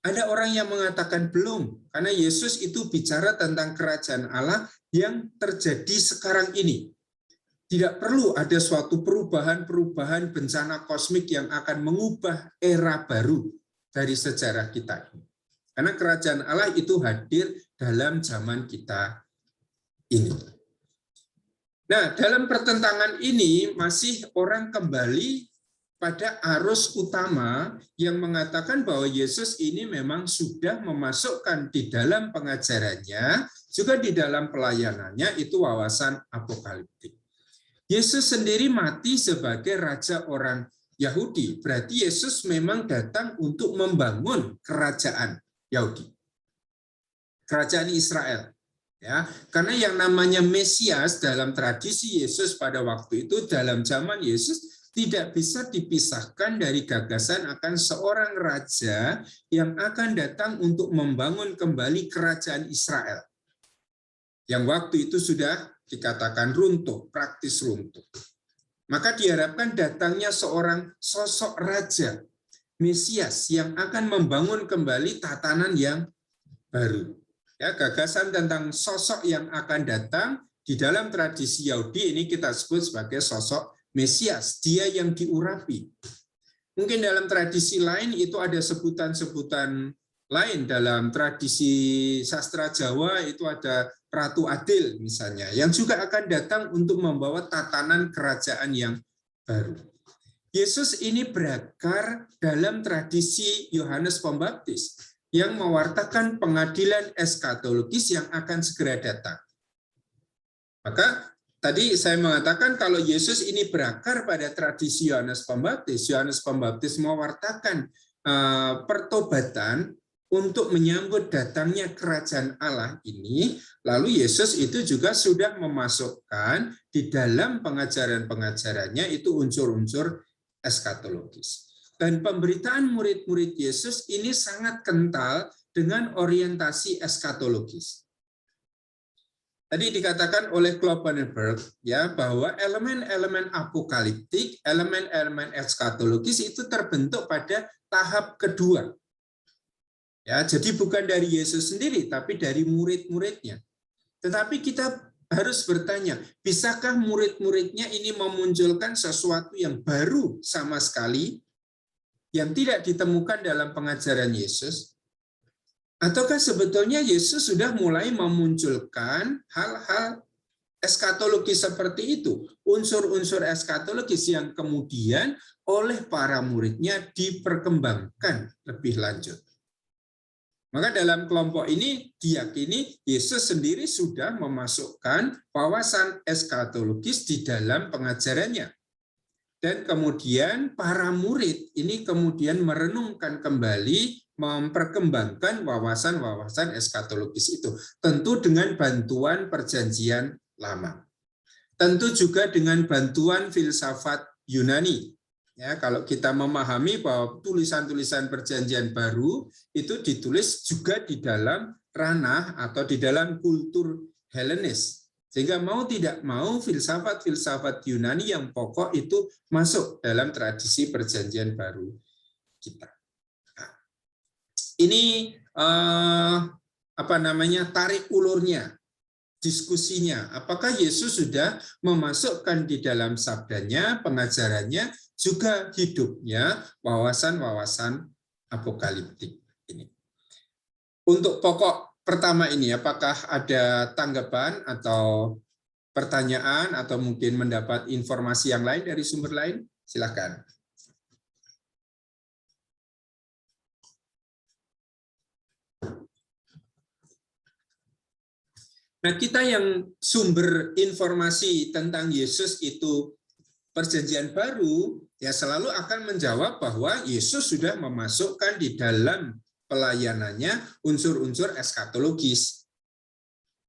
Ada orang yang mengatakan belum, karena Yesus itu bicara tentang kerajaan Allah yang terjadi sekarang ini. Tidak perlu ada suatu perubahan-perubahan bencana kosmik yang akan mengubah era baru dari sejarah kita ini. Karena kerajaan Allah itu hadir dalam zaman kita ini. Nah, dalam pertentangan ini masih orang kembali pada arus utama yang mengatakan bahwa Yesus ini memang sudah memasukkan di dalam pengajarannya, juga di dalam pelayanannya itu wawasan apokaliptik. Yesus sendiri mati sebagai raja orang Yahudi, berarti Yesus memang datang untuk membangun kerajaan Yahudi, kerajaan Israel. Ya, karena yang namanya Mesias dalam tradisi Yesus pada waktu itu, dalam zaman Yesus tidak bisa dipisahkan dari gagasan akan seorang raja yang akan datang untuk membangun kembali kerajaan Israel. Yang waktu itu sudah dikatakan runtuh, praktis runtuh. Maka diharapkan datangnya seorang sosok raja, Mesias, yang akan membangun kembali tatanan yang baru. Ya, gagasan tentang sosok yang akan datang di dalam tradisi Yahudi ini kita sebut sebagai sosok Mesias, dia yang diurapi. Mungkin dalam tradisi lain itu ada sebutan-sebutan lain. Dalam tradisi sastra Jawa itu ada Ratu Adil misalnya, yang juga akan datang untuk membawa tatanan kerajaan yang baru. Yesus ini berakar dalam tradisi Yohanes Pembaptis, yang mewartakan pengadilan eskatologis yang akan segera datang. Maka tadi saya mengatakan kalau Yesus ini berakar pada tradisi Yohanes Pembaptis. Yohanes Pembaptis mewartakan pertobatan untuk menyambut datangnya kerajaan Allah ini. Lalu Yesus itu juga sudah memasukkan di dalam pengajaran-pengajarannya itu unsur-unsur eskatologis. Dan pemberitaan murid-murid Yesus ini sangat kental dengan orientasi eskatologis. Tadi dikatakan oleh Kloppenberg ya bahwa elemen-elemen apokaliptik, elemen-elemen eskatologis itu terbentuk pada tahap kedua. Ya, jadi bukan dari Yesus sendiri tapi dari murid-muridnya. Tetapi kita harus bertanya, bisakah murid-muridnya ini memunculkan sesuatu yang baru sama sekali, yang tidak ditemukan dalam pengajaran Yesus? Ataukah sebetulnya Yesus sudah mulai memunculkan hal-hal eskatologis seperti itu, unsur-unsur eskatologis yang kemudian oleh para muridnya diperkembangkan lebih lanjut? Maka dalam kelompok ini diyakini Yesus sendiri sudah memasukkan wawasan eskatologis di dalam pengajarannya. Dan kemudian para murid ini kemudian merenungkan kembali, memperkembangkan wawasan-wawasan eskatologis itu. Tentu dengan bantuan perjanjian lama. Tentu juga dengan bantuan filsafat Yunani. Ya, kalau kita memahami bahwa tulisan-tulisan perjanjian baru itu ditulis juga di dalam ranah atau di dalam kultur Helenis. Sehingga mau tidak mau filsafat-filsafat Yunani yang pokok itu masuk dalam tradisi perjanjian baru kita. Nah, ini tarik ulurnya, diskusinya. Apakah Yesus sudah memasukkan di dalam sabdanya, pengajarannya, juga hidupnya wawasan-wawasan apokaliptik ini. Untuk pokok pertama ini, apakah ada tanggapan atau pertanyaan atau mungkin mendapat informasi yang lain dari sumber lain? Silakan. Nah, kita yang sumber informasi tentang Yesus itu Perjanjian Baru, ya selalu akan menjawab bahwa Yesus sudah memasukkan di dalam pelayanannya unsur-unsur eskatologis.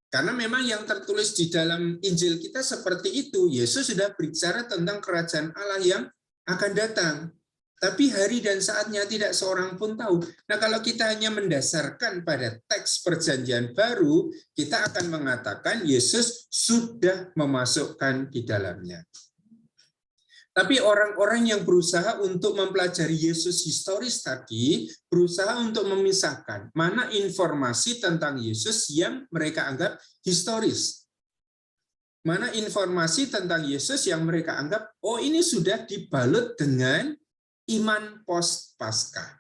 Karena memang yang tertulis di dalam Injil kita seperti itu, Yesus sudah berbicara tentang kerajaan Allah yang akan datang. Tapi hari dan saatnya tidak seorang pun tahu. Nah, kalau kita hanya mendasarkan pada teks Perjanjian Baru, kita akan mengatakan Yesus sudah memasukkan di dalamnya. Tapi orang-orang yang berusaha untuk mempelajari Yesus historis tadi, berusaha untuk memisahkan mana informasi tentang Yesus yang mereka anggap historis. Mana informasi tentang Yesus yang mereka anggap, oh ini sudah dibalut dengan iman post-Paskah.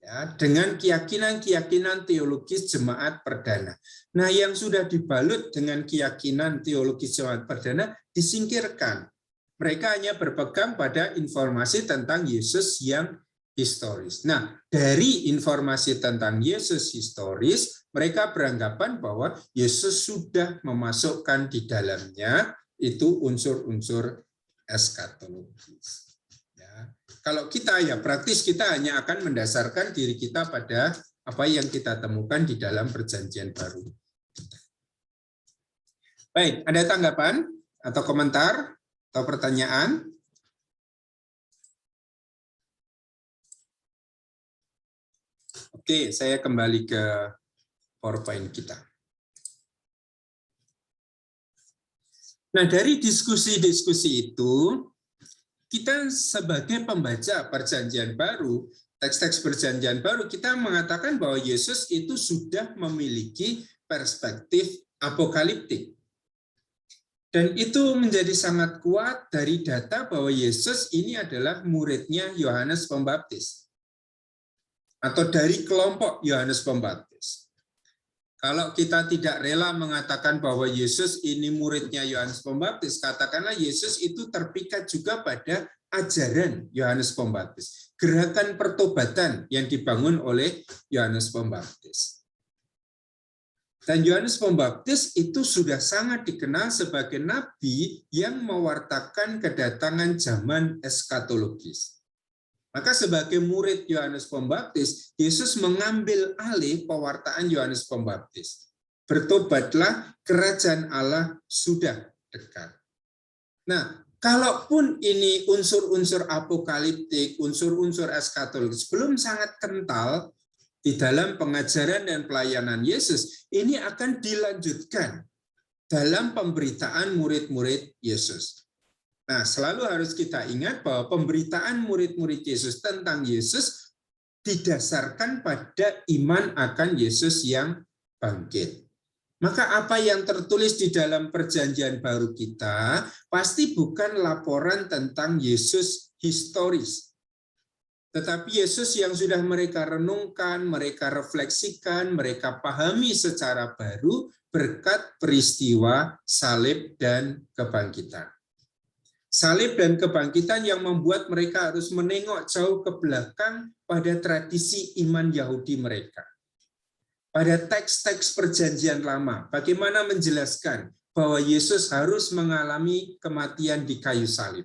Ya, dengan keyakinan-keyakinan teologis jemaat perdana. Nah, yang sudah dibalut dengan keyakinan teologis jemaat perdana disingkirkan. Mereka hanya berpegang pada informasi tentang Yesus yang historis. Nah, dari informasi tentang Yesus historis, mereka beranggapan bahwa Yesus sudah memasukkan di dalamnya itu unsur-unsur eskatologis. Ya. Kalau kita ya praktis kita hanya akan mendasarkan diri kita pada apa yang kita temukan di dalam Perjanjian Baru. Baik, ada tanggapan atau komentar atau pertanyaan? Oke, saya kembali ke PowerPoint kita. Nah, dari diskusi-diskusi itu, kita sebagai pembaca Perjanjian Baru, teks-teks Perjanjian Baru, kita mengatakan bahwa Yesus itu sudah memiliki perspektif apokaliptik. Dan itu menjadi sangat kuat dari data bahwa Yesus ini adalah muridnya Yohanes Pembaptis. Atau dari kelompok Yohanes Pembaptis. Kalau kita tidak rela mengatakan bahwa Yesus ini muridnya Yohanes Pembaptis, katakanlah Yesus itu terpikat juga pada ajaran Yohanes Pembaptis. Gerakan pertobatan yang dibangun oleh Yohanes Pembaptis. Dan Yohanes Pembaptis itu sudah sangat dikenal sebagai nabi yang mewartakan kedatangan zaman eskatologis. Maka sebagai murid Yohanes Pembaptis, Yesus mengambil alih pewartaan Yohanes Pembaptis. Bertobatlah, kerajaan Allah sudah dekat. Nah, kalaupun ini unsur-unsur apokaliptik, unsur-unsur eskatologis belum sangat kental di dalam pengajaran dan pelayanan Yesus, ini akan dilanjutkan dalam pemberitaan murid-murid Yesus. Nah, selalu harus kita ingat bahwa pemberitaan murid-murid Yesus tentang Yesus didasarkan pada iman akan Yesus yang bangkit. Maka apa yang tertulis di dalam Perjanjian Baru kita pasti bukan laporan tentang Yesus historis. Tetapi Yesus yang sudah mereka renungkan, mereka refleksikan, mereka pahami secara baru berkat peristiwa salib dan kebangkitan. Salib dan kebangkitan yang membuat mereka harus menengok jauh ke belakang pada tradisi iman Yahudi mereka. Pada teks-teks Perjanjian Lama, bagaimana menjelaskan bahwa Yesus harus mengalami kematian di kayu salib.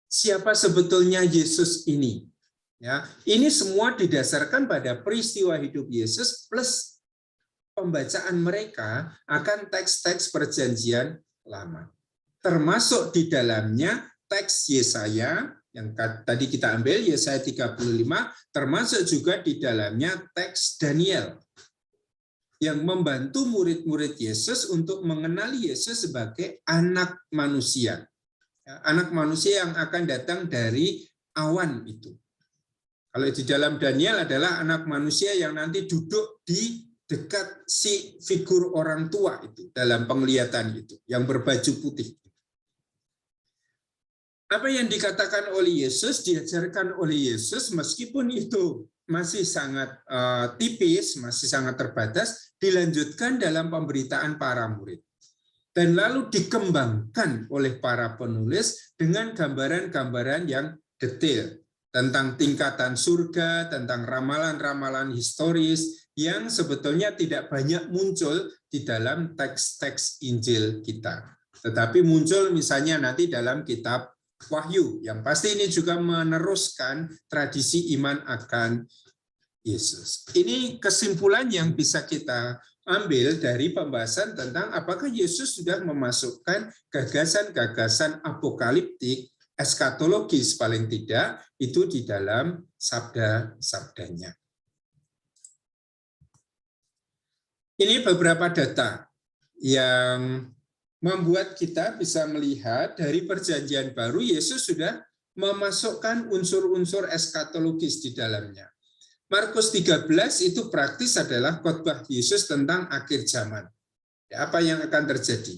Siapa sebetulnya Yesus ini? Ya, ini semua didasarkan pada peristiwa hidup Yesus plus pembacaan mereka akan teks-teks Perjanjian Lama. Termasuk di dalamnya teks Yesaya yang tadi kita ambil, Yesaya 35, termasuk juga di dalamnya teks Daniel yang membantu murid-murid Yesus untuk mengenali Yesus sebagai anak manusia. Anak manusia yang akan datang dari awan itu. Kalau di dalam Daniel adalah anak manusia yang nanti duduk di dekat si figur orang tua itu dalam penglihatan itu, yang berbaju putih. Apa yang dikatakan oleh Yesus, diajarkan oleh Yesus, meskipun itu masih sangat tipis, masih sangat terbatas, dilanjutkan dalam pemberitaan para murid. Dan lalu dikembangkan oleh para penulis dengan gambaran-gambaran yang detail tentang tingkatan surga, tentang ramalan-ramalan historis yang sebetulnya tidak banyak muncul di dalam teks-teks Injil kita. Tetapi muncul misalnya nanti dalam kitab Wahyu, yang pasti ini juga meneruskan tradisi iman akan Yesus. Ini kesimpulan yang bisa kita ambil dari pembahasan tentang apakah Yesus sudah memasukkan gagasan-gagasan apokaliptik, eskatologis paling tidak, itu di dalam sabda-sabdanya. Ini beberapa data yang membuat kita bisa melihat dari Perjanjian Baru Yesus sudah memasukkan unsur-unsur eskatologis di dalamnya. Markus 13 itu praktis adalah khotbah Yesus tentang akhir zaman. Apa yang akan terjadi?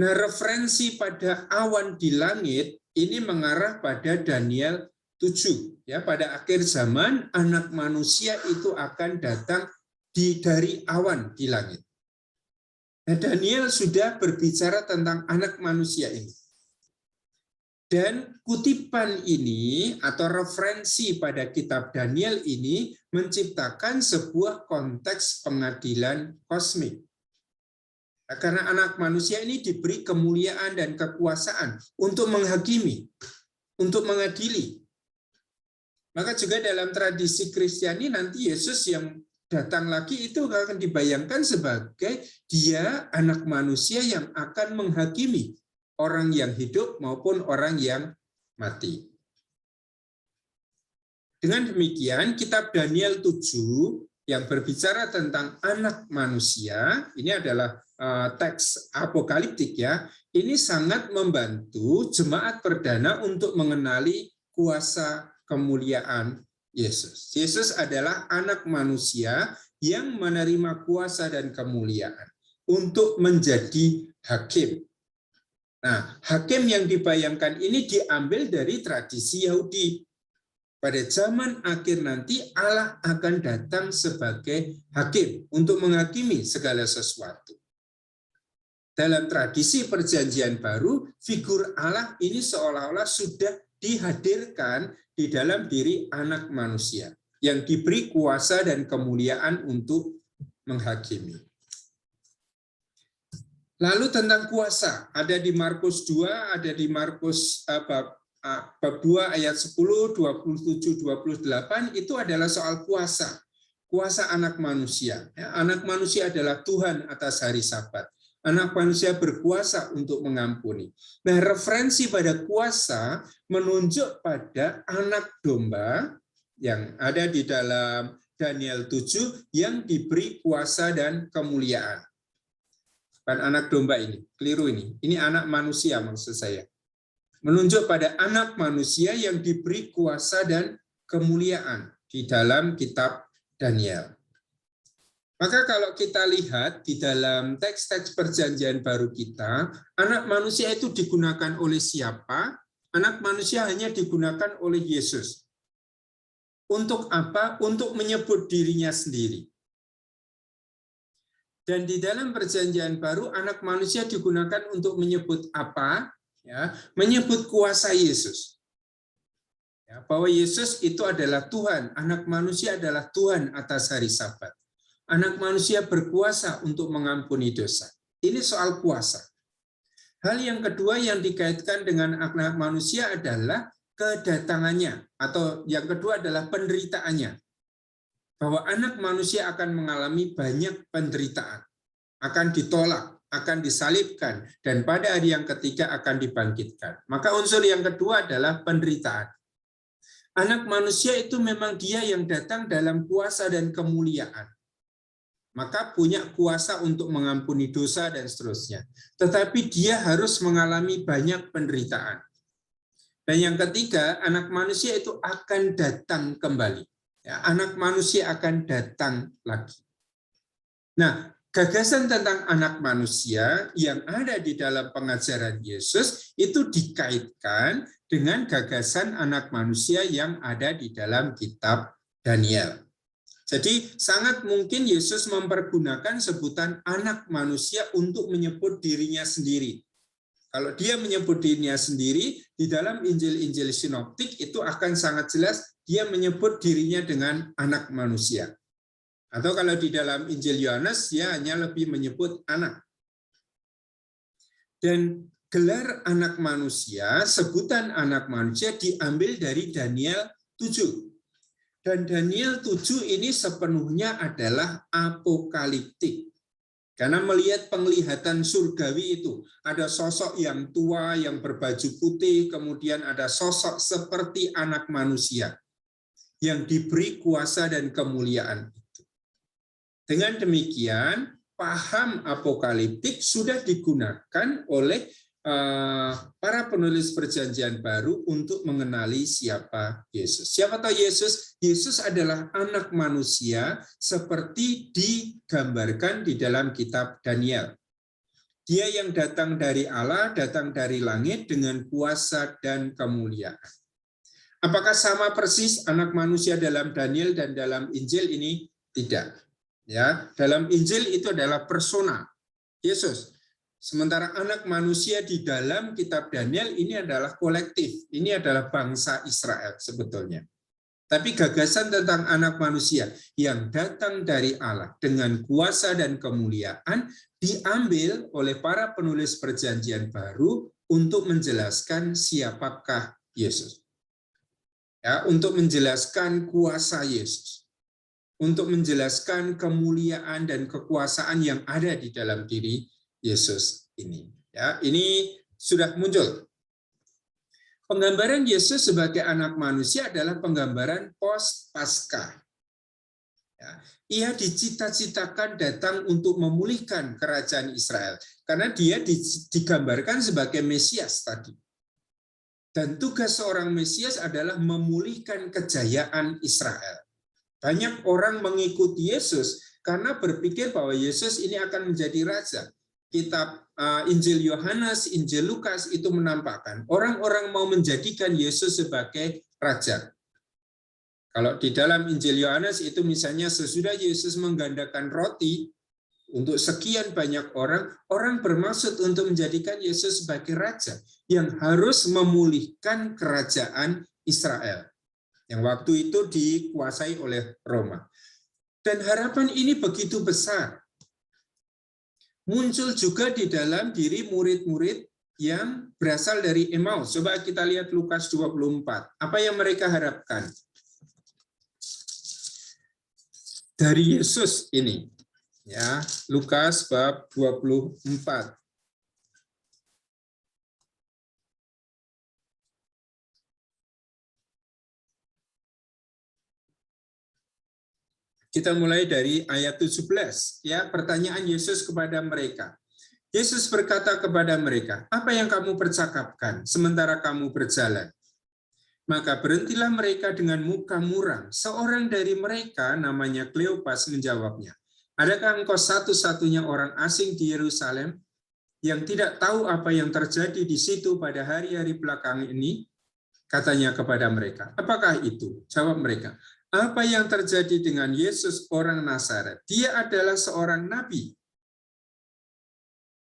Nah, referensi pada awan di langit ini mengarah pada Daniel 7. Ya, pada akhir zaman anak manusia itu akan datang dari awan di langit. Nah, Daniel sudah berbicara tentang anak manusia ini. Dan kutipan ini atau referensi pada kitab Daniel ini menciptakan sebuah konteks pengadilan kosmik. Karena anak manusia ini diberi kemuliaan dan kekuasaan untuk menghakimi, untuk mengadili. Maka juga dalam tradisi Kristiani nanti Yesus yang datang lagi itu akan dibayangkan sebagai dia anak manusia yang akan menghakimi orang yang hidup maupun orang yang mati. Dengan demikian, kitab Daniel 7 yang berbicara tentang anak manusia, ini adalah teks apokaliptik ya, ini sangat membantu jemaat perdana untuk mengenali kuasa kemuliaan Yesus. Yesus adalah anak manusia yang menerima kuasa dan kemuliaan untuk menjadi hakim. Nah, hakim yang dibayangkan ini diambil dari tradisi Yahudi. Pada zaman akhir nanti Allah akan datang sebagai hakim untuk menghakimi segala sesuatu. Dalam tradisi Perjanjian Baru, figur Allah ini seolah-olah sudah dihadirkan di dalam diri anak manusia yang diberi kuasa dan kemuliaan untuk menghakimi. Lalu tentang kuasa, ada di Markus 2, ada di Markus bab 2 ayat 10, 27, 28, itu adalah soal kuasa. Kuasa anak manusia. Anak manusia adalah Tuhan atas hari Sabat. Anak manusia berkuasa untuk mengampuni. Nah, referensi pada kuasa menunjuk pada anak domba yang ada di dalam Daniel 7 yang diberi kuasa dan kemuliaan. Bukan anak domba ini, keliru ini. Ini anak manusia maksud saya. Menunjuk pada anak manusia yang diberi kuasa dan kemuliaan di dalam kitab Daniel. Maka kalau kita lihat di dalam teks-teks Perjanjian Baru kita, anak manusia itu digunakan oleh siapa? Anak manusia hanya digunakan oleh Yesus. Untuk apa? Untuk menyebut dirinya sendiri. Dan di dalam Perjanjian Baru, anak manusia digunakan untuk menyebut apa? Ya, menyebut kuasa Yesus. Ya, bahwa Yesus itu adalah Tuhan, anak manusia adalah Tuhan atas hari Sabat. Anak manusia berkuasa untuk mengampuni dosa. Ini soal kuasa. Hal yang kedua yang dikaitkan dengan anak manusia adalah kedatangannya, atau yang kedua adalah penderitaannya. Bahwa anak manusia akan mengalami banyak penderitaan, akan ditolak, akan disalibkan, dan pada hari yang ketiga akan dibangkitkan. Maka unsur yang kedua adalah penderitaan. Anak manusia itu memang dia yang datang dalam kuasa dan kemuliaan. Maka punya kuasa untuk mengampuni dosa dan seterusnya. Tetapi dia harus mengalami banyak penderitaan. Dan yang ketiga, anak manusia itu akan datang kembali. Ya, anak manusia akan datang lagi. Nah, gagasan tentang anak manusia yang ada di dalam pengajaran Yesus itu dikaitkan dengan gagasan anak manusia yang ada di dalam kitab Daniel. Jadi sangat mungkin Yesus mempergunakan sebutan anak manusia untuk menyebut dirinya sendiri. Kalau dia menyebut dirinya sendiri, di dalam Injil-Injil sinoptik itu akan sangat jelas dia menyebut dirinya dengan anak manusia. Atau kalau di dalam Injil Yohanes, dia hanya lebih menyebut anak. Dan gelar anak manusia, sebutan anak manusia diambil dari Daniel 7. Dan Daniel 7 ini sepenuhnya adalah apokaliptik. Karena melihat penglihatan surgawi itu, ada sosok yang tua, yang berbaju putih, kemudian ada sosok seperti anak manusia, yang diberi kuasa dan kemuliaan. Dengan demikian, paham apokaliptik sudah digunakan oleh para penulis Perjanjian Baru untuk mengenali siapa Yesus. Siapa tahu Yesus? Yesus adalah anak manusia seperti digambarkan di dalam kitab Daniel. Dia yang datang dari Allah, datang dari langit dengan kuasa dan kemuliaan. Apakah sama persis anak manusia dalam Daniel dan dalam Injil ini? Tidak. Ya, dalam Injil itu adalah persona Yesus. Sementara anak manusia di dalam kitab Daniel ini adalah kolektif. Ini adalah bangsa Israel sebetulnya. Tapi gagasan tentang anak manusia yang datang dari Allah dengan kuasa dan kemuliaan diambil oleh para penulis Perjanjian Baru untuk menjelaskan siapakah Yesus. Ya, untuk menjelaskan kuasa Yesus. Untuk menjelaskan kemuliaan dan kekuasaan yang ada di dalam diri Yesus ini. Ya, ini sudah muncul. Penggambaran Yesus sebagai anak manusia adalah penggambaran post-Paskah. Ya, ia dicita-citakan datang untuk memulihkan kerajaan Israel. Karena dia digambarkan sebagai Mesias tadi. Dan tugas seorang Mesias adalah memulihkan kejayaan Israel. Banyak orang mengikuti Yesus karena berpikir bahwa Yesus ini akan menjadi raja. Kitab Injil Yohanes, Injil Lukas itu menampakkan orang-orang mau menjadikan Yesus sebagai raja. Kalau di dalam Injil Yohanes itu misalnya sesudah Yesus menggandakan roti untuk sekian banyak orang, orang bermaksud untuk menjadikan Yesus sebagai raja yang harus memulihkan kerajaan Israel yang waktu itu dikuasai oleh Roma. Dan harapan ini begitu besar. Muncul juga di dalam diri murid-murid yang berasal dari Emmaus. Coba kita lihat Lukas 24. Apa yang mereka harapkan dari Yesus ini? Ya, Lukas bab 24. Kita mulai dari ayat 17. Ya, pertanyaan Yesus kepada mereka. Yesus berkata kepada mereka, "Apa yang kamu percakapkan sementara kamu berjalan?" Maka berhentilah mereka dengan muka muram. Seorang dari mereka namanya Kleopas menjawabnya, "Adakah engkau satu-satunya orang asing di Yerusalem yang tidak tahu apa yang terjadi di situ pada hari-hari belakang ini?" Katanya kepada mereka, "Apakah itu?" Jawab mereka, "Apa yang terjadi dengan Yesus orang Nazaret? Dia adalah seorang nabi."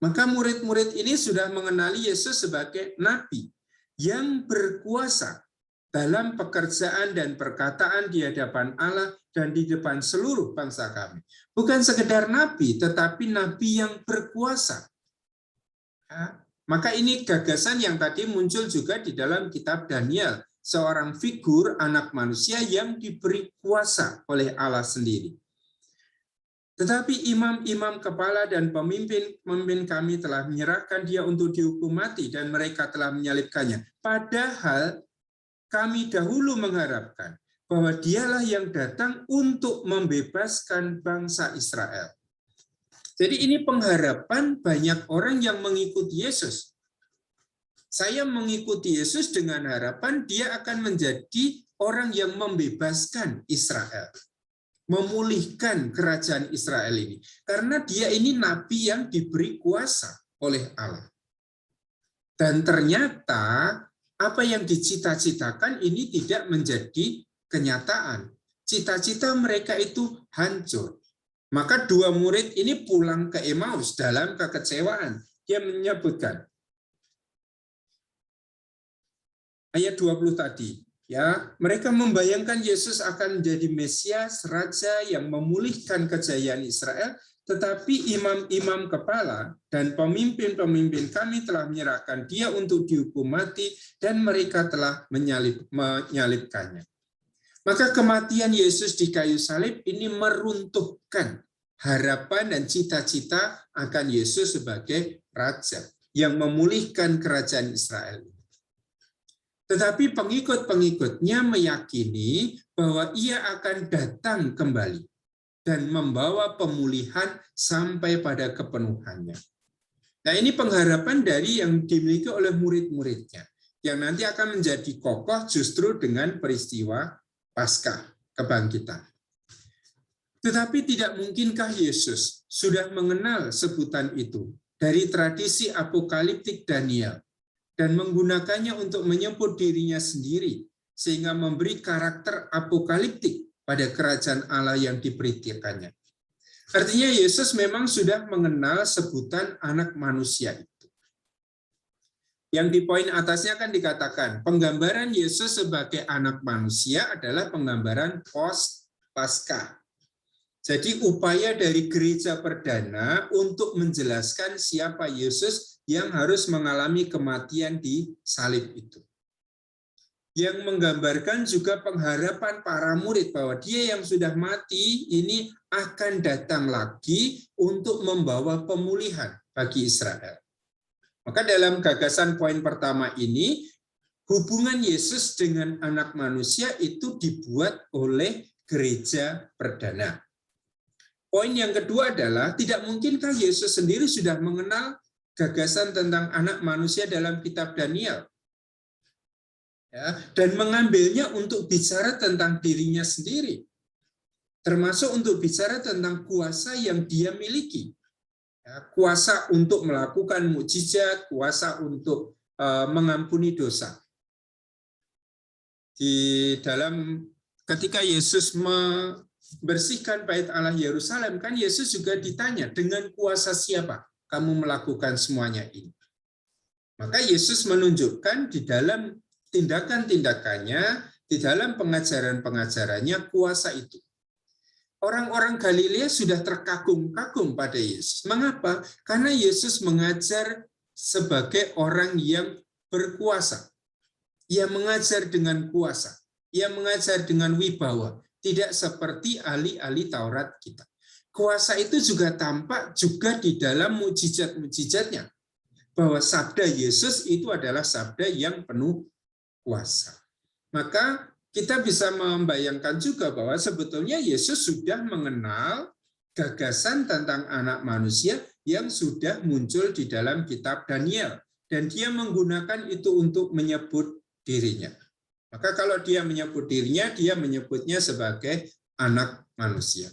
Maka murid-murid ini sudah mengenali Yesus sebagai nabi yang berkuasa dalam pekerjaan dan perkataan di hadapan Allah dan di depan seluruh bangsa kami. Bukan sekedar nabi, tetapi nabi yang berkuasa. Ya, maka ini gagasan yang tadi muncul juga di dalam kitab Daniel. Seorang figur anak manusia yang diberi kuasa oleh Allah sendiri. Tetapi imam-imam kepala dan pemimpin kami telah menyerahkan dia untuk dihukum mati dan mereka telah menyalibkannya. Padahal kami dahulu mengharapkan bahwa dialah yang datang untuk membebaskan bangsa Israel. Jadi ini pengharapan banyak orang yang mengikuti Yesus. Saya mengikuti Yesus dengan harapan dia akan menjadi orang yang membebaskan Israel. Memulihkan kerajaan Israel ini. Karena dia ini nabi yang diberi kuasa oleh Allah. Dan ternyata apa yang dicita-citakan ini tidak menjadi kenyataan. Cita-cita mereka itu hancur. Maka dua murid ini pulang ke Emmaus dalam kekecewaan. Dia menyebutkan, ayat 20 tadi, ya, mereka membayangkan Yesus akan menjadi Mesias, raja yang memulihkan kejayaan Israel, tetapi imam-imam kepala dan pemimpin-pemimpin kami telah menyerahkan dia untuk dihukum mati dan mereka telah menyalibkannya. Maka kematian Yesus di kayu salib ini meruntuhkan harapan dan cita-cita akan Yesus sebagai raja yang memulihkan kerajaan Israel. Tetapi pengikut-pengikutnya meyakini bahwa ia akan datang kembali dan membawa pemulihan sampai pada kepenuhannya. Nah, ini pengharapan dari yang dimiliki oleh murid-muridnya, yang nanti akan menjadi kokoh justru dengan peristiwa Paskah, kebangkitan. Tetapi tidak mungkinkah Yesus sudah mengenal sebutan itu dari tradisi apokaliptik Daniel dan menggunakannya untuk menyebut dirinya sendiri sehingga memberi karakter apokaliptik pada kerajaan Allah yang diberitakannya. Artinya Yesus memang sudah mengenal sebutan anak manusia itu. Yang di poin atasnya kan dikatakan, penggambaran Yesus sebagai anak manusia adalah penggambaran post-Paskah. Jadi upaya dari gereja perdana untuk menjelaskan siapa Yesus yang harus mengalami kematian di salib itu. Yang menggambarkan juga pengharapan para murid bahwa dia yang sudah mati ini akan datang lagi untuk membawa pemulihan bagi Israel. Maka dalam gagasan poin pertama ini, hubungan Yesus dengan anak manusia itu dibuat oleh gereja perdana. Poin yang kedua adalah, tidak mungkinkah Yesus sendiri sudah mengenal gagasan tentang anak manusia dalam kitab Daniel? Ya, dan mengambilnya untuk bicara tentang dirinya sendiri, termasuk untuk bicara tentang kuasa yang dia miliki, ya, kuasa untuk melakukan mukjizat, kuasa untuk mengampuni dosa. Di dalam ketika Yesus membersihkan bait Allah Yerusalem, kan Yesus juga ditanya, dengan kuasa siapa kamu melakukan semuanya ini? Maka Yesus menunjukkan di dalam tindakan-tindakannya, di dalam pengajaran-pengajarannya, kuasa itu. Orang-orang Galilea sudah terkagum-kagum pada Yesus. Mengapa? Karena Yesus mengajar sebagai orang yang berkuasa. Ia mengajar dengan kuasa. Ia mengajar dengan wibawa. Tidak seperti ahli-ahli Taurat kita. Kuasa itu juga tampak juga di dalam mukjizat-mukjizatnya. Bahwa sabda Yesus itu adalah sabda yang penuh kuasa. Maka kita bisa membayangkan juga bahwa sebetulnya Yesus sudah mengenal gagasan tentang anak manusia yang sudah muncul di dalam kitab Daniel. Dan dia menggunakan itu untuk menyebut dirinya. Maka kalau dia menyebut dirinya, dia menyebutnya sebagai anak manusia.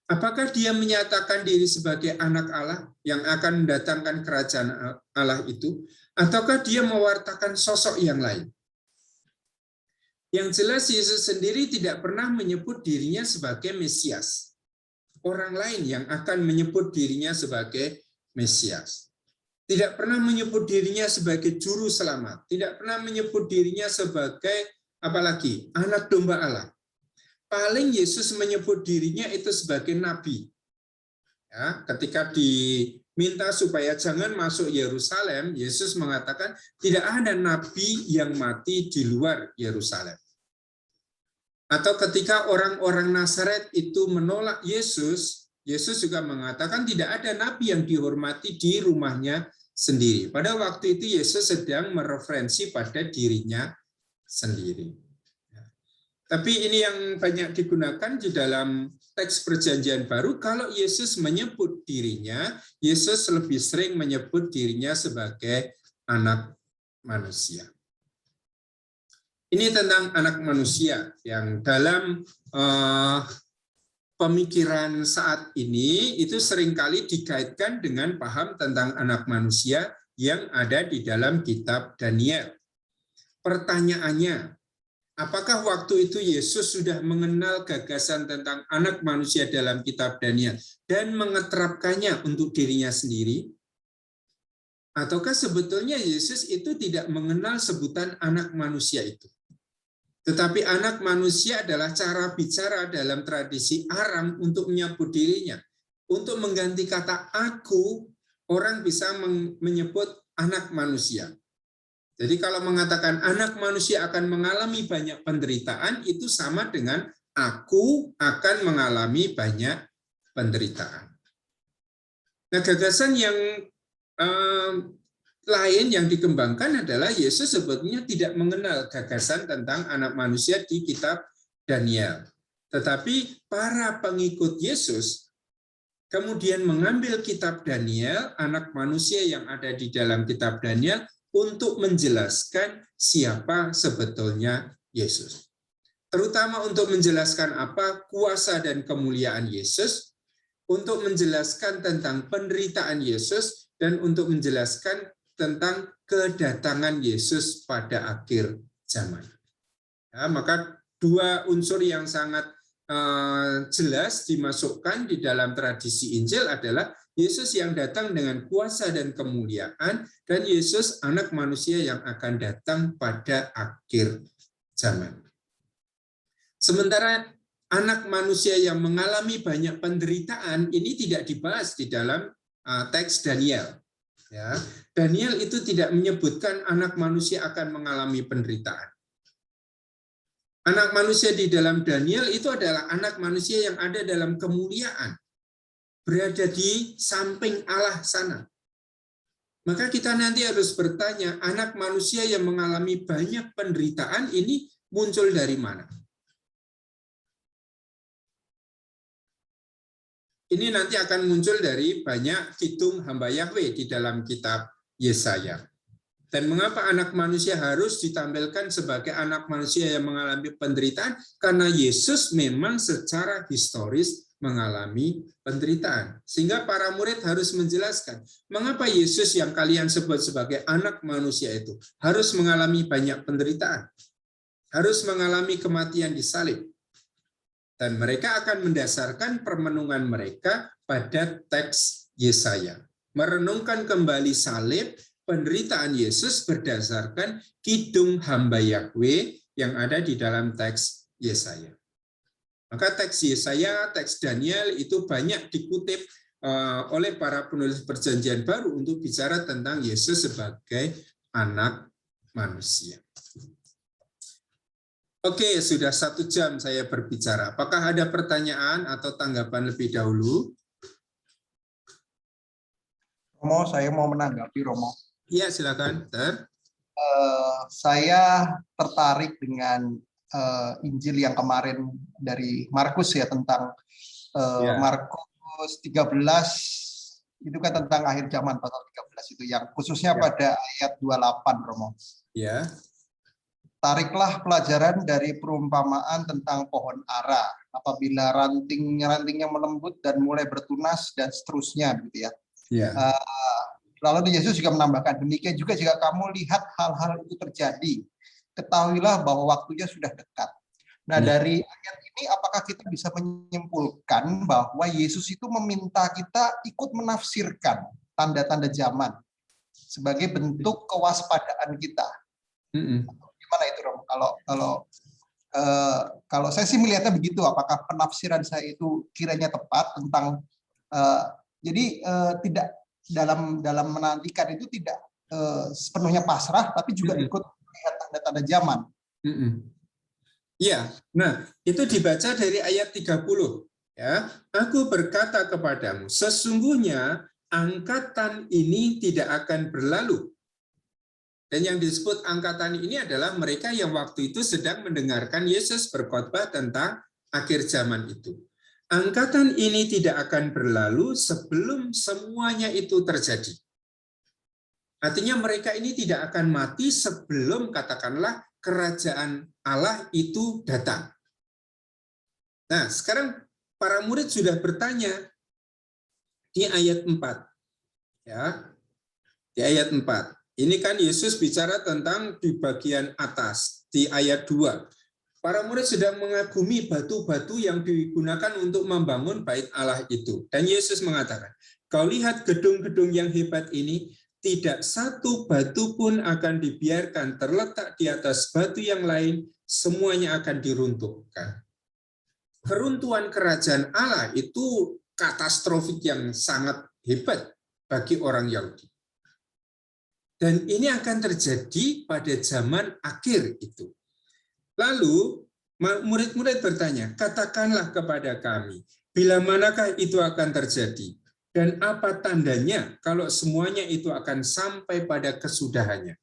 Apakah dia menyatakan diri sebagai anak Allah yang akan mendatangkan kerajaan Allah itu? Ataukah dia mewartakan sosok yang lain? Yang jelas Yesus sendiri tidak pernah menyebut dirinya sebagai Mesias. Orang lain yang akan menyebut dirinya sebagai Mesias. Tidak pernah menyebut dirinya sebagai juru selamat. Tidak pernah menyebut dirinya sebagai apalagi anak domba Allah. Paling Yesus menyebut dirinya itu sebagai nabi. Ya, ketika diminta supaya jangan masuk Yerusalem, Yesus mengatakan tidak ada nabi yang mati di luar Yerusalem. Atau ketika orang-orang Nazaret itu menolak Yesus, Yesus juga mengatakan tidak ada nabi yang dihormati di rumahnya sendiri. Pada waktu itu Yesus sedang mereferensi pada dirinya sendiri. Tapi ini yang banyak digunakan di dalam teks Perjanjian Baru. Kalau Yesus menyebut dirinya, Yesus lebih sering menyebut dirinya sebagai anak manusia. Ini tentang anak manusia yang dalam pemikiran saat ini itu seringkali dikaitkan dengan paham tentang anak manusia yang ada di dalam kitab Daniel. Pertanyaannya, apakah waktu itu Yesus sudah mengenal gagasan tentang anak manusia dalam kitab Daniel dan mengeterapkannya untuk dirinya sendiri? Ataukah sebetulnya Yesus itu tidak mengenal sebutan anak manusia itu? Tetapi anak manusia adalah cara bicara dalam tradisi Aram untuk menyebut dirinya. Untuk mengganti kata aku, orang bisa menyebut anak manusia. Jadi kalau mengatakan anak manusia akan mengalami banyak penderitaan, itu sama dengan aku akan mengalami banyak penderitaan. Nah, gagasan yang lain yang dikembangkan adalah Yesus sebetulnya tidak mengenal gagasan tentang anak manusia di kitab Daniel. Tetapi para pengikut Yesus kemudian mengambil kitab Daniel, anak manusia yang ada di dalam kitab Daniel, untuk menjelaskan siapa sebetulnya Yesus. Terutama untuk menjelaskan apa kuasa dan kemuliaan Yesus, untuk menjelaskan tentang penderitaan Yesus, dan untuk menjelaskan tentang kedatangan Yesus pada akhir zaman. Ya, maka dua unsur yang sangat jelas dimasukkan di dalam tradisi Injil adalah Yesus yang datang dengan kuasa dan kemuliaan, dan Yesus anak manusia yang akan datang pada akhir zaman. Sementara anak manusia yang mengalami banyak penderitaan ini tidak dibahas di dalam teks Daniel. Ya, Daniel itu tidak menyebutkan anak manusia akan mengalami penderitaan. Anak manusia di dalam Daniel itu adalah anak manusia yang ada dalam kemuliaan, berada di samping Allah sana. Maka kita nanti harus bertanya, anak manusia yang mengalami banyak penderitaan ini muncul dari mana? Ini nanti akan muncul dari banyak kidung hamba Yahweh di dalam kitab Yesaya. Dan mengapa anak manusia harus ditampilkan sebagai anak manusia yang mengalami penderitaan? Karena Yesus memang secara historis mengalami penderitaan. Sehingga para murid harus menjelaskan, mengapa Yesus yang kalian sebut sebagai anak manusia itu harus mengalami banyak penderitaan, harus mengalami kematian di salib. Dan mereka akan mendasarkan permenungan mereka pada teks Yesaya. Merenungkan kembali salib, penderitaan Yesus berdasarkan kidung hamba Yahweh yang ada di dalam teks Yesaya. Maka teks Yesaya, teks Daniel itu banyak dikutip oleh para penulis Perjanjian Baru untuk bicara tentang Yesus sebagai anak manusia. Oke, sudah 1 jam saya berbicara. Apakah ada pertanyaan atau tanggapan lebih dahulu?
Romo, saya mau menanggapi, Romo.
Iya, silakan.
Saya tertarik dengan Injil yang kemarin dari Markus ya, tentang Markus 13, itu kan tentang akhir zaman, pasal 13 itu, yang khususnya pada ayat 28, Romo.
Ya.
Tariklah pelajaran dari perumpamaan tentang pohon ara, apabila rantingnya melembut dan mulai bertunas dan seterusnya, gitu ya.
Ya.
Lalu Yesus juga menambahkan, demikian juga jika kamu lihat hal-hal itu terjadi, ketahuilah bahwa waktunya sudah dekat. Nah, dari ayat ini apakah kita bisa menyimpulkan bahwa Yesus itu meminta kita ikut menafsirkan tanda-tanda zaman sebagai bentuk kewaspadaan kita? Gimana itu, Rom? Kalau saya sih melihatnya begitu, apakah penafsiran saya itu kiranya tepat tentang tidak dalam menantikan itu tidak sepenuhnya pasrah, tapi juga ikut melihat tanda-tanda zaman.
Ya, nah itu dibaca dari ayat 30. Ya, aku berkata kepadamu, sesungguhnya angkatan ini tidak akan berlalu. Dan yang disebut angkatan ini adalah mereka yang waktu itu sedang mendengarkan Yesus berkhotbah tentang akhir zaman itu. Angkatan ini tidak akan berlalu sebelum semuanya itu terjadi. Artinya mereka ini tidak akan mati sebelum, katakanlah, kerajaan Allah itu datang. Nah, sekarang para murid sudah bertanya di ayat 4. Ya. Di ayat 4. Ini kan Yesus bicara tentang di bagian atas, di ayat 2. Para murid sedang mengagumi batu-batu yang digunakan untuk membangun bait Allah itu. Dan Yesus mengatakan, kau lihat gedung-gedung yang hebat ini, tidak satu batu pun akan dibiarkan terletak di atas batu yang lain, semuanya akan diruntuhkan. Keruntuhan kerajaan Allah itu katastrofik yang sangat hebat bagi orang Yahudi. Dan ini akan terjadi pada zaman akhir itu. Lalu murid-murid bertanya, katakanlah kepada kami, bila manakah itu akan terjadi? Dan apa tandanya kalau semuanya itu akan sampai pada kesudahannya?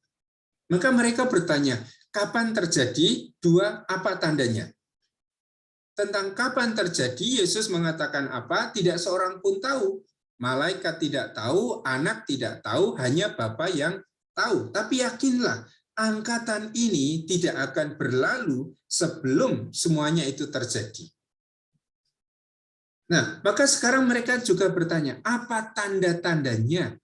Maka mereka bertanya, kapan terjadi? 2, apa tandanya? Tentang kapan terjadi, Yesus mengatakan apa? Tidak seorang pun tahu. Malaikat tidak tahu, anak tidak tahu, hanya Bapa yang tahu. Tapi yakinlah, angkatan ini tidak akan berlalu sebelum semuanya itu terjadi. Nah, maka sekarang mereka juga bertanya, apa tanda-tandanya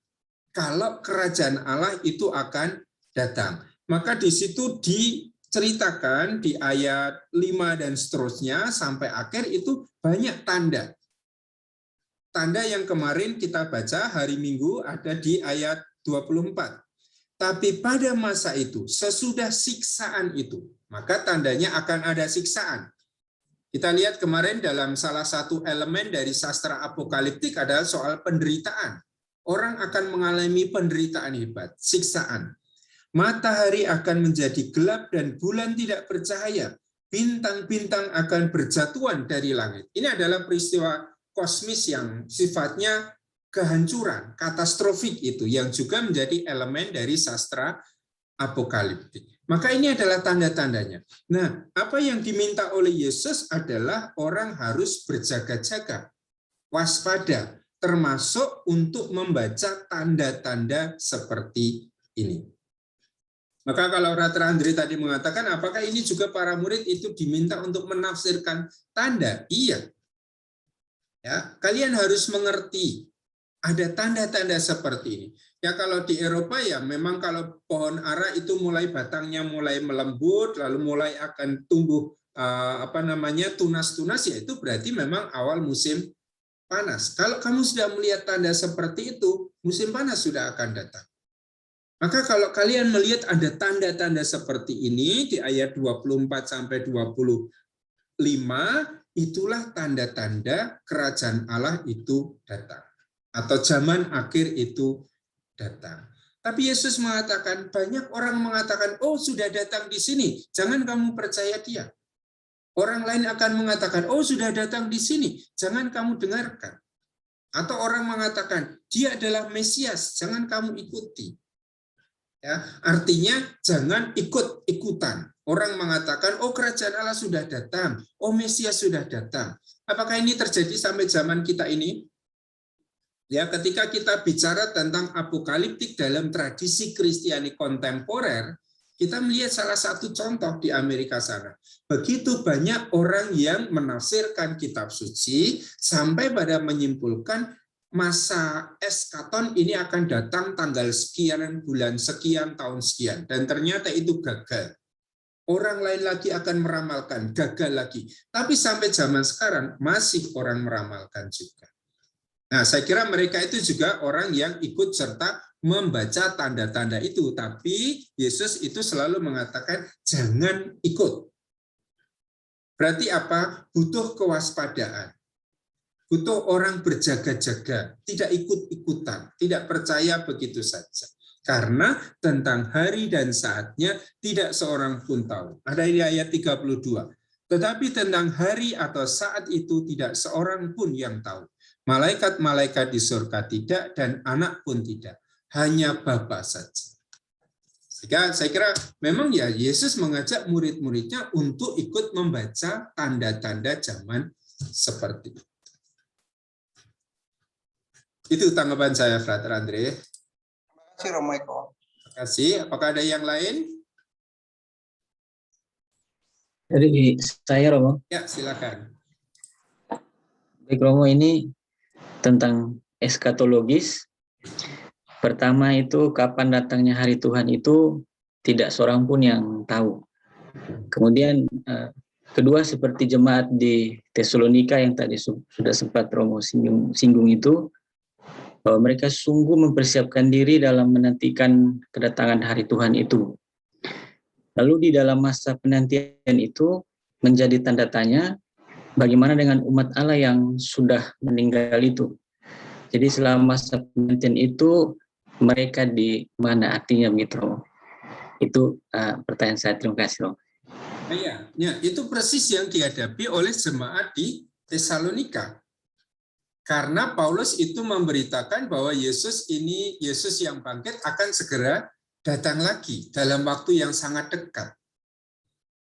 kalau kerajaan Allah itu akan datang? Maka di situ diceritakan di ayat 5 dan seterusnya sampai akhir itu banyak tanda. Tanda yang kemarin kita baca hari Minggu ada di ayat 24. Tapi pada masa itu, sesudah siksaan itu, maka tandanya akan ada siksaan. Kita lihat kemarin dalam salah satu elemen dari sastra apokaliptik adalah soal penderitaan. Orang akan mengalami penderitaan hebat, siksaan. Matahari akan menjadi gelap dan bulan tidak bercahaya. Bintang-bintang akan berjatuhan dari langit. Ini adalah peristiwa kosmis yang sifatnya kehancuran, katastrofik itu, yang juga menjadi elemen dari sastra apokaliptik. Maka ini adalah tanda-tandanya. Nah, apa yang diminta oleh Yesus adalah orang harus berjaga-jaga, waspada, termasuk untuk membaca tanda-tanda seperti ini. Maka kalau Ratra Andri tadi mengatakan, apakah ini juga para murid itu diminta untuk menafsirkan tanda? Iya. Ya, kalian harus mengerti ada tanda-tanda seperti ini. Ya kalau di Eropa ya memang kalau pohon ara itu mulai batangnya mulai melembut, lalu mulai akan tumbuh tunas-tunas, ya itu berarti memang awal musim panas. Kalau kamu sudah melihat tanda seperti itu, musim panas sudah akan datang. Maka kalau kalian melihat ada tanda-tanda seperti ini di ayat 24 sampai 25, itulah tanda-tanda kerajaan Allah itu datang. Atau zaman akhir itu datang. Tapi Yesus mengatakan, banyak orang mengatakan, oh sudah datang di sini, jangan kamu percaya dia. Orang lain akan mengatakan, oh sudah datang di sini, jangan kamu dengarkan. Atau orang mengatakan, dia adalah Mesias, jangan kamu ikuti. Ya, artinya jangan ikut-ikutan. Orang mengatakan, oh kerajaan Allah sudah datang, oh Mesias sudah datang. Apakah ini terjadi sampai zaman kita ini? Ya, ketika kita bicara tentang apokaliptik dalam tradisi Kristiani kontemporer, kita melihat salah satu contoh di Amerika sana. Begitu banyak orang yang menafsirkan kitab suci sampai pada menyimpulkan masa eskaton ini akan datang tanggal sekian, bulan sekian, tahun sekian. Dan ternyata itu gagal. Orang lain lagi akan meramalkan, gagal lagi. Tapi sampai zaman sekarang masih orang meramalkan juga. Nah, saya kira mereka itu juga orang yang ikut serta membaca tanda-tanda itu. Tapi Yesus itu selalu mengatakan, jangan ikut. Berarti apa? Butuh kewaspadaan. Butuh orang berjaga-jaga, tidak ikut-ikutan, tidak percaya begitu saja. Karena tentang hari dan saatnya tidak seorang pun tahu. Ada di ayat 32. Tetapi tentang hari atau saat itu tidak seorang pun yang tahu. Malaikat-malaikat di surga tidak, dan anak pun tidak. Hanya Bapa saja. Sehingga saya kira memang ya Yesus mengajak murid-muridnya untuk ikut membaca tanda-tanda zaman seperti itu. Itu tanggapan saya, Frater Andre.
Terima kasih, Romo Eko.
Terima kasih. Apakah ada yang lain?
Dari saya, Romo.
Ya, silakan.
Baik, Romo, ini tentang eskatologis. Pertama itu kapan datangnya hari Tuhan itu tidak seorang pun yang tahu. Kemudian kedua seperti jemaat di Tesalonika yang tadi sudah sempat Romo singgung itu, bahwa mereka sungguh mempersiapkan diri dalam menantikan kedatangan hari Tuhan itu. Lalu di dalam masa penantian itu menjadi tanda tanya bagaimana dengan umat Allah yang sudah meninggal itu. Jadi selama masa penantian itu mereka di mana artinya begitu? Itu pertanyaan saya. Terima kasih, Romo.
Ya, itu persis yang dihadapi oleh jemaat di Tesalonika. Karena Paulus itu memberitakan bahwa Yesus yang bangkit akan segera datang lagi dalam waktu yang sangat dekat.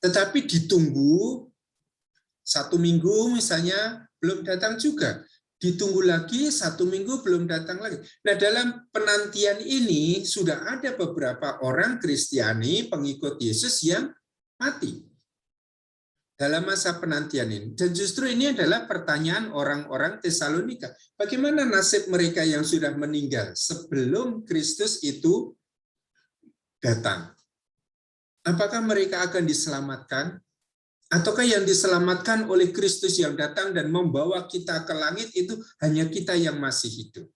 Tetapi ditunggu 1 minggu misalnya belum datang juga. Ditunggu lagi 1 minggu belum datang lagi. Nah, dalam penantian ini sudah ada beberapa orang Kristiani pengikut Yesus yang mati dalam masa penantian ini. Dan justru ini adalah pertanyaan orang-orang Tesalonika. Bagaimana nasib mereka yang sudah meninggal sebelum Kristus itu datang? Apakah mereka akan diselamatkan? Ataukah yang diselamatkan oleh Kristus yang datang dan membawa kita ke langit itu hanya kita yang masih hidup?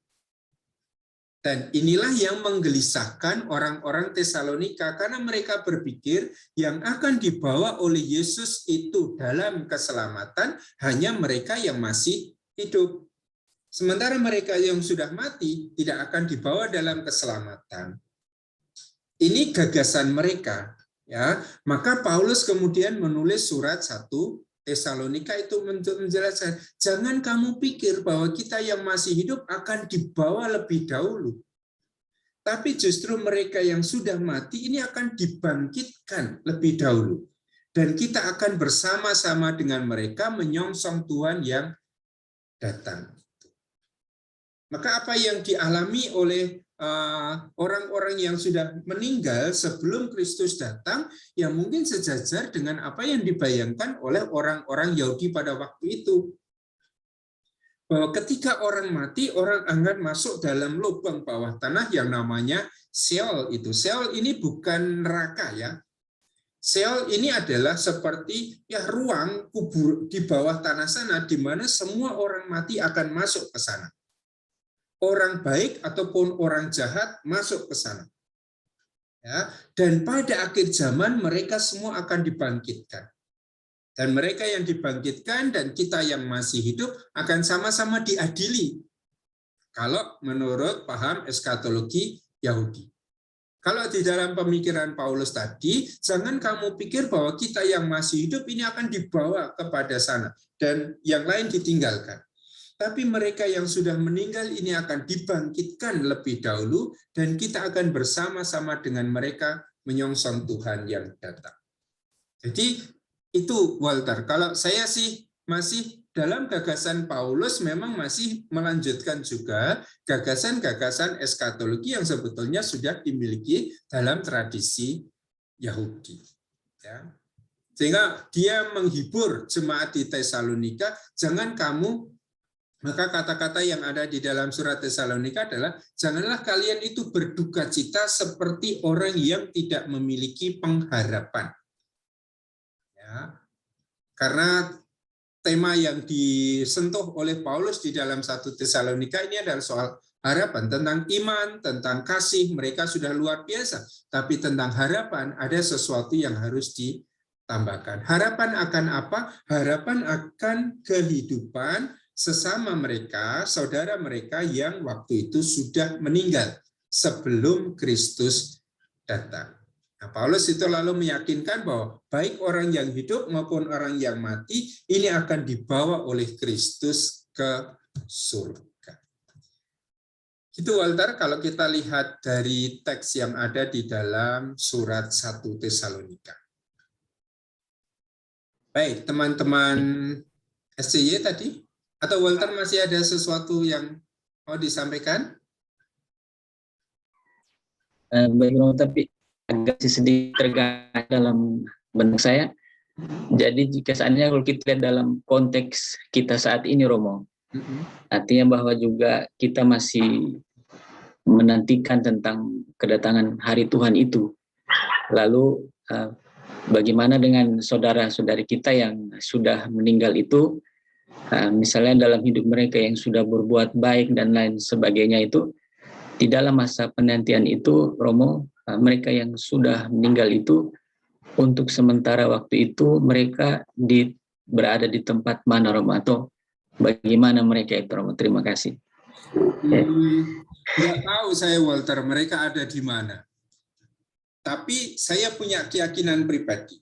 Dan inilah yang menggelisahkan orang-orang Tesalonika, karena mereka berpikir yang akan dibawa oleh Yesus itu dalam keselamatan hanya mereka yang masih hidup. Sementara mereka yang sudah mati tidak akan dibawa dalam keselamatan. Ini gagasan mereka. Ya, maka Paulus kemudian menulis surat 1 Tesalonika itu untuk menjelaskan, jangan kamu pikir bahwa kita yang masih hidup akan dibawa lebih dahulu. Tapi justru mereka yang sudah mati ini akan dibangkitkan lebih dahulu. Dan kita akan bersama-sama dengan mereka menyongsong Tuhan yang datang. Maka apa yang dialami oleh orang-orang yang sudah meninggal sebelum Kristus datang, yang mungkin sejajar dengan apa yang dibayangkan oleh orang-orang Yahudi pada waktu itu. Bahwa ketika orang mati, orang akan masuk dalam lubang bawah tanah yang namanya Sheol itu. Sheol ini bukan neraka ya. Sheol ini adalah seperti ya ruang kubur di bawah tanah sana, di mana semua orang mati akan masuk ke sana. Orang baik ataupun orang jahat masuk ke sana. Ya, dan pada akhir zaman mereka semua akan dibangkitkan. Dan mereka yang dibangkitkan dan kita yang masih hidup akan sama-sama diadili. Kalau menurut paham eskatologi Yahudi. Kalau di dalam pemikiran Paulus tadi, jangan kamu pikir bahwa kita yang masih hidup ini akan dibawa kepada sana dan yang lain ditinggalkan. Tapi mereka yang sudah meninggal ini akan dibangkitkan lebih dahulu dan kita akan bersama-sama dengan mereka menyongsong Tuhan yang datang. Jadi itu Walter, kalau saya sih masih dalam gagasan Paulus memang masih melanjutkan juga gagasan-gagasan eskatologi yang sebetulnya sudah dimiliki dalam tradisi Yahudi. Ya. Sehingga dia menghibur jemaat di Tesalonika, jangan kamu. Maka kata-kata yang ada di dalam surat Tesalonika adalah, janganlah kalian itu berduka cita seperti orang yang tidak memiliki pengharapan. Ya, karena tema yang disentuh oleh Paulus di dalam 1 Tesalonika ini adalah soal harapan, tentang iman, tentang kasih, mereka sudah luar biasa. Tapi tentang harapan, ada sesuatu yang harus ditambahkan. Harapan akan apa? Harapan akan kehidupan sesama mereka, saudara mereka yang waktu itu sudah meninggal sebelum Kristus datang. Nah, Paulus itu lalu meyakinkan bahwa baik orang yang hidup maupun orang yang mati ini akan dibawa oleh Kristus ke surga. Itu Walter, kalau kita lihat dari teks yang ada di dalam surat 1 Tesalonika. Baik, teman-teman SCY tadi? Atau Walter masih ada sesuatu yang mau disampaikan?
Baik, tapi agak sedikit terganggu dalam benak saya. Jadi jika seandainya kalau kita lihat dalam konteks kita saat ini, Romo, artinya bahwa juga kita masih menantikan tentang kedatangan hari Tuhan itu. Lalu bagaimana dengan saudara-saudari kita yang sudah meninggal itu? Misalnya dalam hidup mereka yang sudah berbuat baik dan lain sebagainya itu, di dalam masa penantian itu, Romo, mereka yang sudah meninggal itu, untuk sementara waktu itu mereka berada di tempat mana, Romo, atau bagaimana mereka itu, Romo? Terima kasih.
Tidak tahu saya, Walter, mereka ada di mana. Tapi saya punya keyakinan pribadi.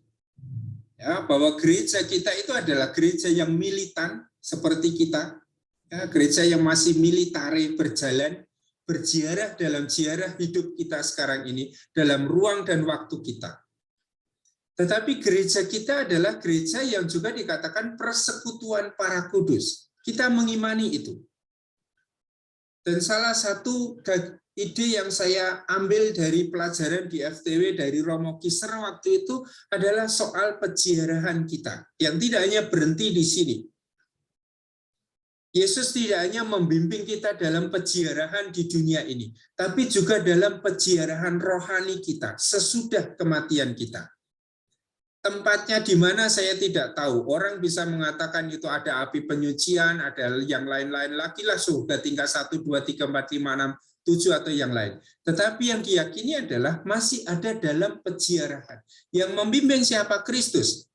Ya, bahwa gereja kita itu adalah gereja yang militan seperti kita, ya, gereja yang masih militare berjalan, berziarah dalam ziarah hidup kita sekarang ini, dalam ruang dan waktu kita. Tetapi gereja kita adalah gereja yang juga dikatakan persekutuan para kudus. Kita mengimani itu. Dan salah satu ide yang saya ambil dari pelajaran di FTW dari Romo Kiser waktu itu adalah soal peziarahan kita, yang tidak hanya berhenti di sini. Yesus tidak hanya membimbing kita dalam peziarahan di dunia ini, tapi juga dalam peziarahan rohani kita sesudah kematian kita. Tempatnya di mana saya tidak tahu. Orang bisa mengatakan itu ada api penyucian, ada yang lain-lain lagi lah, surga tingkat 1, 2, 3, 4, 5, 6, 7 atau yang lain. Tetapi yang diyakini adalah masih ada dalam peziarahan. Yang membimbing siapa? Kristus.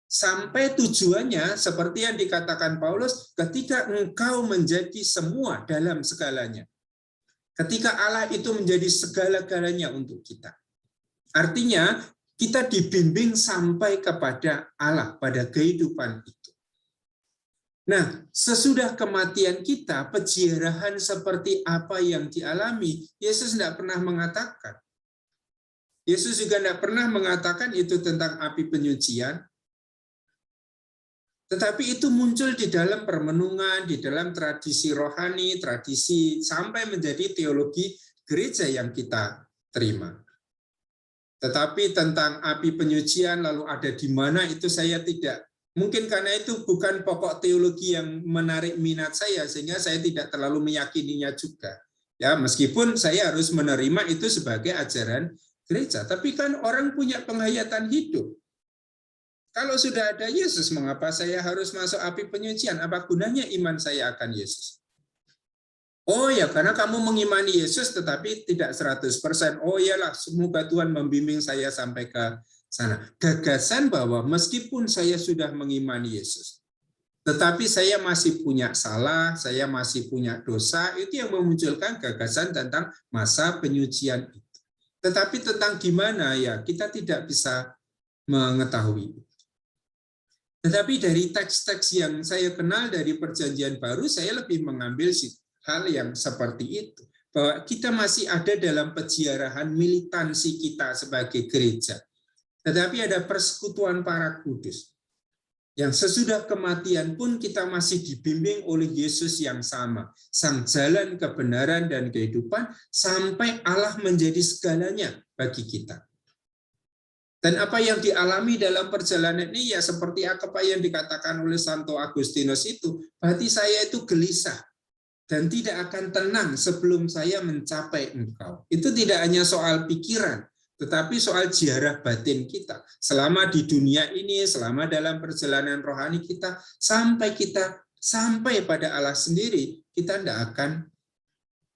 Sampai tujuannya seperti yang dikatakan Paulus, ketika engkau menjadi semua dalam segalanya. Ketika Allah itu menjadi segala-galanya untuk kita. Artinya, kita dibimbing sampai kepada Allah pada kehidupan itu. Nah, sesudah kematian kita, peziarahan seperti apa yang dialami, Yesus tidak pernah mengatakan. Yesus juga tidak pernah mengatakan itu tentang api penyucian, tetapi itu muncul di dalam permenungan, di dalam tradisi rohani, tradisi sampai menjadi teologi gereja yang kita terima. Tetapi tentang api penyucian lalu ada di mana itu saya tidak. Mungkin karena itu bukan pokok teologi yang menarik minat saya sehingga saya tidak terlalu meyakininya juga. Ya, meskipun saya harus menerima itu sebagai ajaran gereja, tapi kan orang punya penghayatan hidup. Kalau sudah ada Yesus, mengapa saya harus masuk api penyucian? Apa gunanya iman saya akan Yesus? Oh ya, karena kamu mengimani Yesus tetapi tidak 100%. Oh iyalah, semoga Tuhan membimbing saya sampai ke sana. Gagasan bahwa meskipun saya sudah mengimani Yesus, tetapi saya masih punya salah, saya masih punya dosa, itu yang memunculkan gagasan tentang masa penyucian itu. Tetapi tentang gimana ya, kita tidak bisa mengetahui. Tetapi dari teks-teks yang saya kenal dari Perjanjian Baru, saya lebih mengambil hal yang seperti itu, bahwa kita masih ada dalam peziarahan militansi kita sebagai gereja, tetapi ada persekutuan para kudus yang sesudah kematian pun kita masih dibimbing oleh Yesus yang sama, sang jalan kebenaran dan kehidupan, sampai Allah menjadi segalanya bagi kita. Dan apa yang dialami dalam perjalanan ini ya seperti apa yang dikatakan oleh Santo Agustinus itu, hati saya itu gelisah dan tidak akan tenang sebelum saya mencapai Engkau. Itu tidak hanya soal pikiran, tetapi soal ziarah batin kita. Selama di dunia ini, selama dalam perjalanan rohani kita sampai pada Allah sendiri, kita tidak akan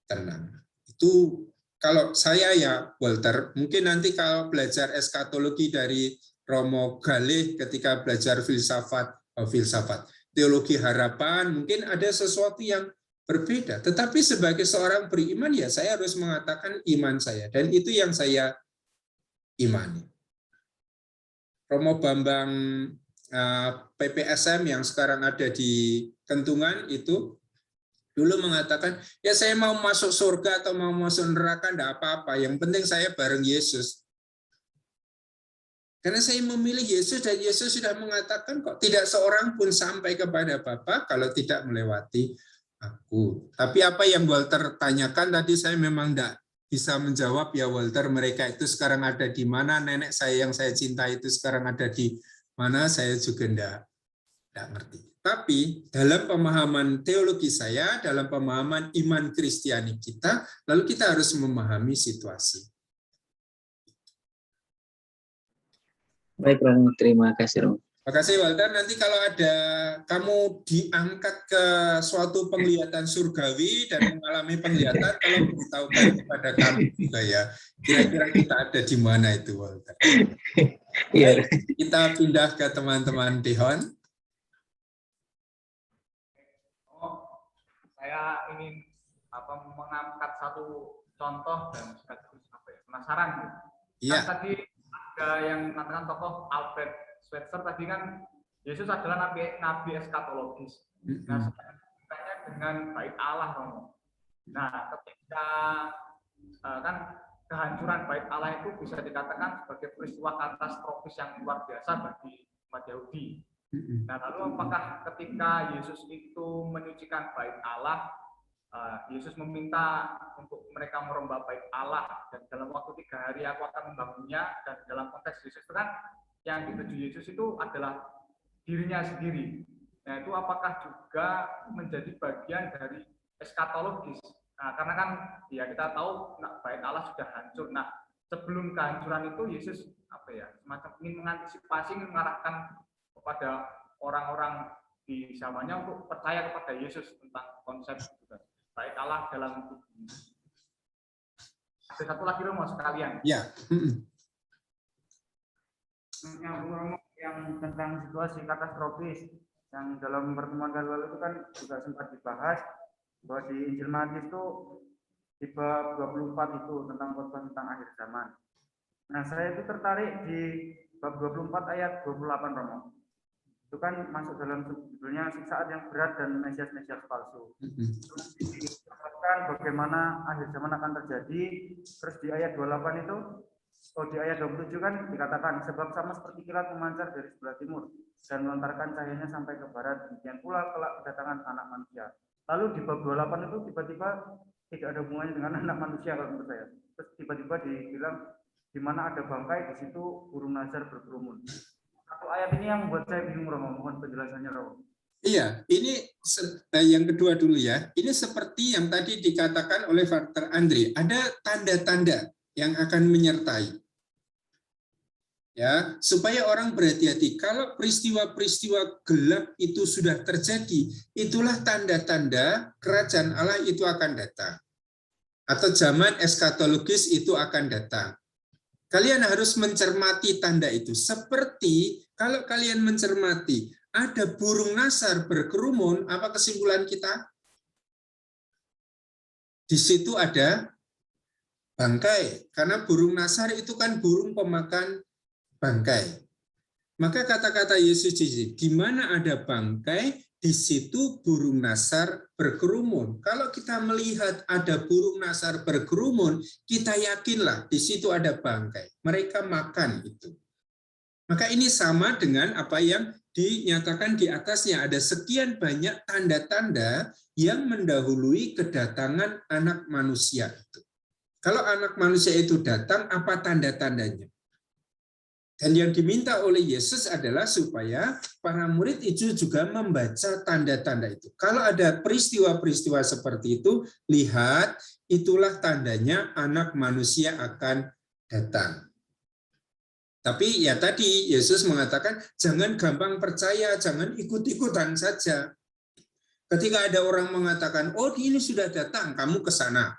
tenang. Itu kalau saya ya, Walter, mungkin nanti kalau belajar eskatologi dari Romo Galih ketika belajar filsafat, teologi harapan, mungkin ada sesuatu yang berbeda, tetapi sebagai seorang beriman ya saya harus mengatakan iman saya, dan itu yang saya imani. Romo Bambang PPSM yang sekarang ada di Kentungan itu dulu mengatakan, ya saya mau masuk surga atau mau masuk neraka enggak apa-apa, yang penting saya bareng Yesus. Karena saya memilih Yesus dan Yesus sudah mengatakan kok tidak seorang pun sampai kepada Bapa kalau tidak melewati aku. Tapi apa yang Walter tanyakan tadi saya memang tidak bisa menjawab ya Walter, mereka itu sekarang ada di mana, nenek saya yang saya cinta itu sekarang ada di mana, saya juga tidak ngerti. Tapi dalam pemahaman teologi saya, dalam pemahaman iman Kristiani kita, lalu kita harus memahami situasi.
Baik, Romo. Terima kasih, Romo.
Terima kasih, Walter. Nanti kalau ada kamu diangkat ke suatu penglihatan surgawi dan mengalami penglihatan, tolong beritahukan kepada kami juga ya. Kira-kira kita ada di mana itu, Walter.
Iya.
Kita pindah ke teman-teman Dihon.
Saya ingin mengangkat satu contoh dan sekaligus penasaran.
Iya.
Kan tadi ada yang mengatakan tokoh Albert Schweitzer tadi kan Yesus adalah nabi eskatologis. Nah, sebenarnya dengan baik Allah, Romo. Nah, ketika kan kehancuran Bait Allah itu bisa dikatakan sebagai peristiwa katastrofis yang luar biasa bagi umat Yahudi. Nah, lalu apakah ketika Yesus itu menyucikan Bait Allah, Yesus meminta untuk mereka merombak Bait Allah dan dalam waktu 3 hari aku akan membangunnya, dan dalam konteks Yesus itu kan yang dituju Yesus itu adalah dirinya sendiri. Nah, itu apakah juga menjadi bagian dari eskatologis? Nah, karena kan ya kita tahu Bait Allah sudah hancur. Nah, sebelum kehancuran itu Yesus semacam ingin mengantisipasi, ingin mengarahkan kepada orang-orang di zamannya untuk percaya kepada Yesus tentang konsep Bait Allah dalam tubuh. Ada satu lagi Romo sekalian.
Ya.
Yang tentang situasi katastrofis yang dalam pertemuan kali lalu itu kan juga sempat dibahas bahwa di Injil Matius itu di bab 24 itu tentang khotbah tentang akhir zaman. Nah, saya itu tertarik di bab 24 ayat 28 Romo. Itu kan masuk dalam judulnya siksaan yang berat dan mesias-mesias palsu. Terus dikatakan bagaimana akhir zaman akan terjadi. Terus di ayat 28 itu, di ayat 27 kan dikatakan sebab sama seperti kilat memancar dari sebelah timur dan melontarkan cahayanya sampai ke barat, demikian pula kelak kedatangan anak manusia. Lalu di bab 28 itu tiba-tiba tidak ada hubungannya dengan anak manusia kalau menurut saya. Terus tiba-tiba dibilang di mana ada bangkai, di situ burung nazar berkerumun. Satu ayat ini yang buat saya bingung Romo, mohon penjelasannya Romo.
Iya, ini yang kedua dulu ya. Ini seperti yang tadi dikatakan oleh Faktor Andri, ada tanda-tanda yang akan menyertai. Ya, supaya orang berhati-hati. Kalau peristiwa-peristiwa gelap itu sudah terjadi, itulah tanda-tanda kerajaan Allah itu akan datang. Atau zaman eskatologis itu akan datang. Kalian harus mencermati tanda itu. Seperti kalau kalian mencermati, ada burung nasar berkerumun, apa kesimpulan kita? Di situ ada bangkai. Karena burung nasar itu kan burung pemakan bangkai. Maka kata-kata Yesus di mana ada bangkai, di situ burung nasar berkerumun. Kalau kita melihat ada burung nasar berkerumun, kita yakinlah di situ ada bangkai. Mereka makan itu. Maka ini sama dengan apa yang dinyatakan di atasnya. Ada sekian banyak tanda-tanda yang mendahului kedatangan anak manusia itu. Kalau anak manusia itu datang, apa tanda-tandanya? Dan yang diminta oleh Yesus adalah supaya para murid itu juga membaca tanda-tanda itu. Kalau ada peristiwa-peristiwa seperti itu, lihat, itulah tandanya anak manusia akan datang. Tapi ya tadi Yesus mengatakan, jangan gampang percaya, jangan ikut-ikutan saja. Ketika ada orang mengatakan, oh ini sudah datang, kamu ke sana.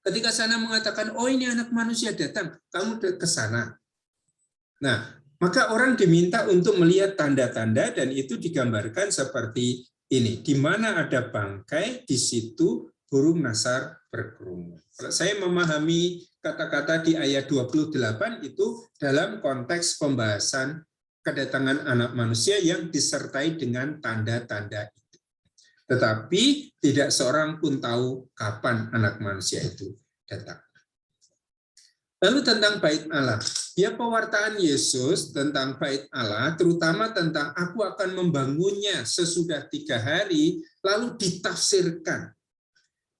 Ketika sana mengatakan, oh ini anak manusia datang, kamu ke sana. Nah, maka orang diminta untuk melihat tanda-tanda dan itu digambarkan seperti ini. Di mana ada bangkai, di situ burung nasar berkerumun. Kalau saya memahami kata-kata di ayat 28 itu dalam konteks pembahasan kedatangan anak manusia yang disertai dengan tanda-tanda itu. Tetapi tidak seorang pun tahu kapan anak manusia itu datang. Lalu tentang Bait Allah, ya pewartaan Yesus tentang Bait Allah, terutama tentang aku akan membangunnya sesudah 3 hari, lalu ditafsirkan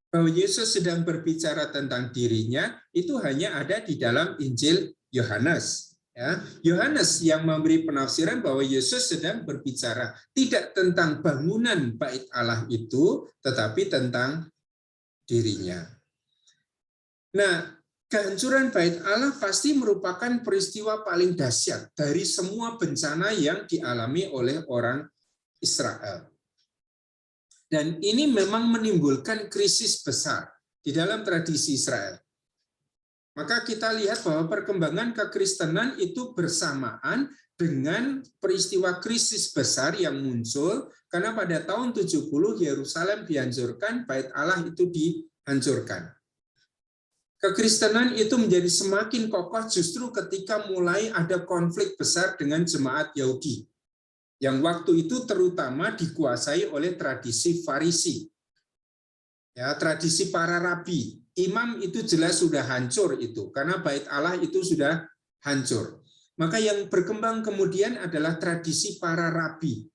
bahwa Yesus sedang berbicara tentang dirinya, itu hanya ada di dalam Injil Yohanes. Ya, Yohanes yang memberi penafsiran bahwa Yesus sedang berbicara tidak tentang bangunan Bait Allah itu, tetapi tentang dirinya. Nah, kehancuran Bait Allah pasti merupakan peristiwa paling dahsyat dari semua bencana yang dialami oleh orang Israel. Dan ini memang menimbulkan krisis besar di dalam tradisi Israel. Maka kita lihat bahwa perkembangan kekristenan itu bersamaan dengan peristiwa krisis besar yang muncul, karena pada tahun 70 Yerusalem dihancurkan, Bait Allah itu dihancurkan. Kekristenan itu menjadi semakin kokoh justru ketika mulai ada konflik besar dengan jemaat Yahudi, yang waktu itu terutama dikuasai oleh tradisi Farisi, ya, tradisi para rabi. imam itu jelas sudah hancur itu, karena bait Allah itu sudah hancur. Maka yang berkembang kemudian adalah tradisi para rabi,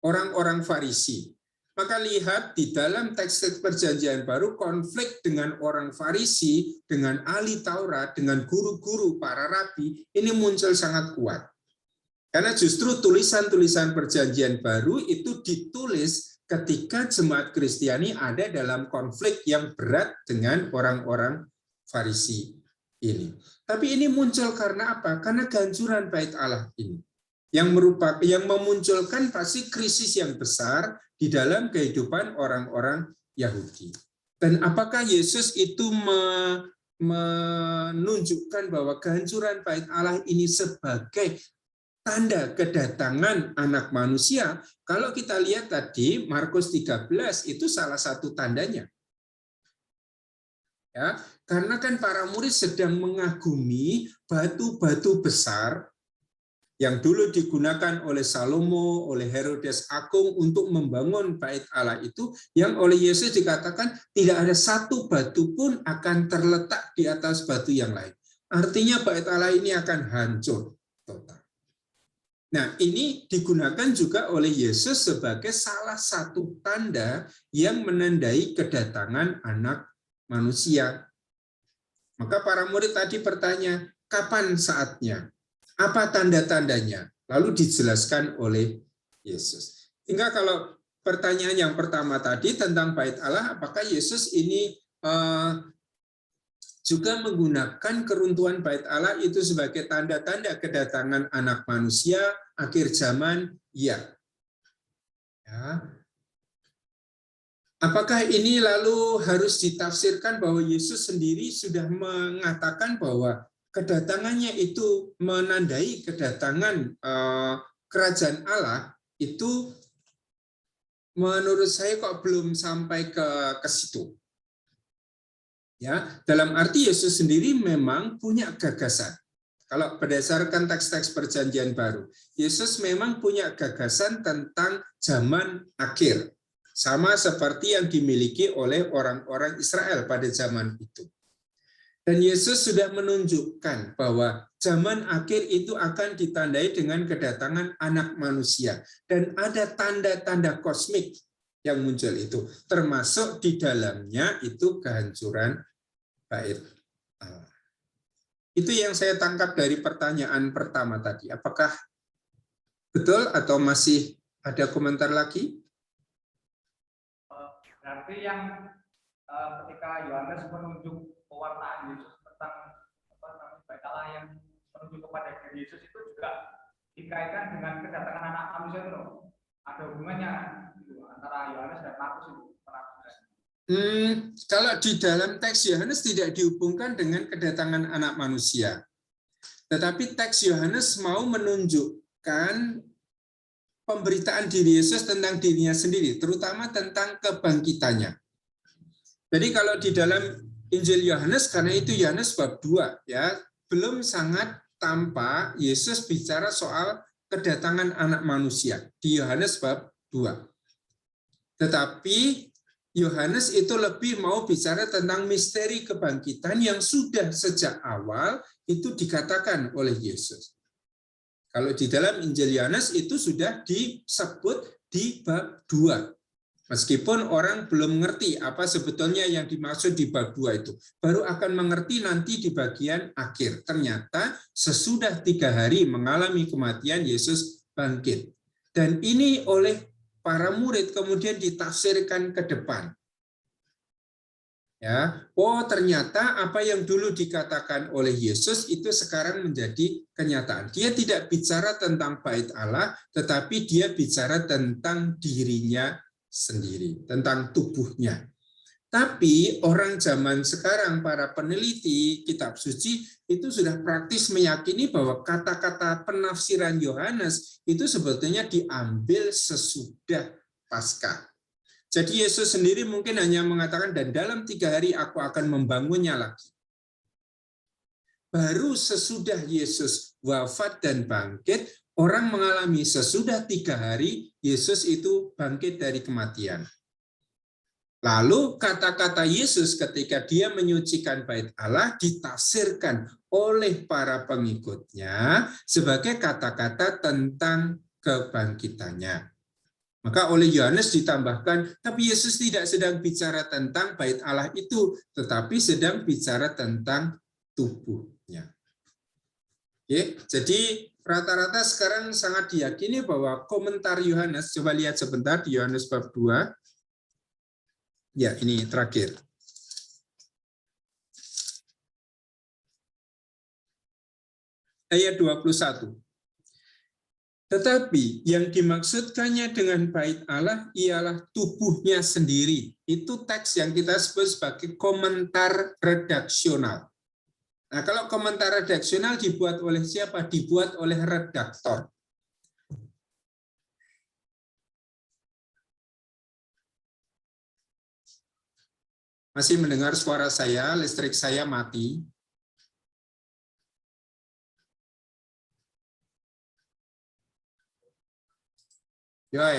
orang-orang Farisi. Maka lihat di dalam teks Perjanjian Baru, konflik dengan orang Farisi, dengan ahli Taurat, dengan guru-guru para rabi, ini muncul sangat kuat. Karena justru tulisan-tulisan Perjanjian Baru itu ditulis ketika jemaat Kristiani ada dalam konflik yang berat dengan orang-orang Farisi ini. Tapi ini muncul karena apa? Karena kehancuran bait Allah ini. Yang memunculkan pasti krisis yang besar di dalam kehidupan orang-orang Yahudi. Dan apakah Yesus itu menunjukkan bahwa kehancuran bait Allah ini sebagai tanda kedatangan anak manusia? Kalau kita lihat tadi Markus 13 itu salah satu tandanya. Ya, karena kan para murid sedang mengagumi batu-batu besar yang dulu digunakan oleh Salomo, oleh Herodes Agung untuk membangun bait Allah itu, yang oleh Yesus dikatakan tidak ada satu batu pun akan terletak di atas batu yang lain. Artinya bait Allah ini akan hancur total. Nah, ini digunakan juga oleh Yesus sebagai salah satu tanda yang menandai kedatangan anak manusia. Maka para murid tadi bertanya, kapan saatnya? Apa tanda-tandanya? Lalu dijelaskan oleh Yesus. Hingga kalau pertanyaan yang pertama tadi tentang bait Allah, apakah Yesus ini juga menggunakan keruntuhan bait Allah itu sebagai tanda-tanda kedatangan anak manusia akhir zaman? Ya. Apakah ini lalu harus ditafsirkan bahwa Yesus sendiri sudah mengatakan bahwa kedatangannya itu menandai kedatangan kerajaan Allah? Itu menurut saya kok belum sampai ke situ. Ya, dalam arti Yesus sendiri memang punya gagasan. Kalau berdasarkan teks-teks Perjanjian Baru, Yesus memang punya gagasan tentang zaman akhir. Sama seperti yang dimiliki oleh orang-orang Israel pada zaman itu. Dan Yesus sudah menunjukkan bahwa zaman akhir itu akan ditandai dengan kedatangan anak manusia. Dan ada tanda-tanda kosmik yang muncul itu. Termasuk di dalamnya itu kehancuran bait Allah. Itu yang saya tangkap dari pertanyaan pertama tadi. Apakah betul atau masih ada komentar lagi?
Berarti yang ketika Yohanes menunjuk pewartaan Yesus tentang bait Allah yang menuju kepada diri Yesus itu juga dikaitkan dengan kedatangan anak manusia itu, ada hubungannya gitu, antara Yohanes dan Markus itu.
Kalau di dalam teks Yohanes tidak dihubungkan dengan kedatangan anak manusia, tetapi teks Yohanes mau menunjukkan pemberitaan diri Yesus tentang dirinya sendiri, terutama tentang kebangkitannya. Jadi kalau di dalam Injil Yohanes, karena itu Yohanes bab 2, ya, belum sangat tampak Yesus bicara soal kedatangan anak manusia di Yohanes bab 2. Tetapi Yohanes itu lebih mau bicara tentang misteri kebangkitan yang sudah sejak awal itu dikatakan oleh Yesus. Kalau di dalam Injil Yohanes itu sudah disebut di bab 2. Meskipun orang belum mengerti apa sebetulnya yang dimaksud di bab 2 itu. Baru akan mengerti nanti di bagian akhir. Ternyata sesudah 3 hari mengalami kematian, Yesus bangkit. Dan ini oleh para murid kemudian ditafsirkan ke depan. Ya, oh ternyata apa yang dulu dikatakan oleh Yesus itu sekarang menjadi kenyataan. Dia tidak bicara tentang bait Allah, tetapi dia bicara tentang dirinya sendiri, tentang tubuhnya. Tapi orang zaman sekarang, para peneliti kitab suci itu sudah praktis meyakini bahwa kata-kata penafsiran Yohanes itu sebetulnya diambil sesudah Paskah. Jadi Yesus sendiri mungkin hanya mengatakan, dan dalam 3 hari aku akan membangunnya lagi. Baru sesudah Yesus wafat dan bangkit, orang mengalami sesudah 3 hari, Yesus itu bangkit dari kematian. Lalu kata-kata Yesus ketika dia menyucikan bait Allah ditafsirkan oleh para pengikutnya sebagai kata-kata tentang kebangkitannya. Maka oleh Yohanes ditambahkan, tapi Yesus tidak sedang bicara tentang bait Allah itu, tetapi sedang bicara tentang tubuhnya. Oke, jadi rata-rata sekarang sangat diyakini bahwa komentar Yohanes, coba lihat sebentar di Yohanes bab 2. Ya, ini terakhir. Ayat 21. Tetapi yang dimaksudkannya dengan bait Allah ialah tubuhnya sendiri. Itu teks yang kita sebut sebagai komentar redaksional. Nah, kalau komentar redaksional dibuat oleh siapa? Dibuat oleh redaktor. Masih mendengar suara saya? Listrik saya mati. Ya.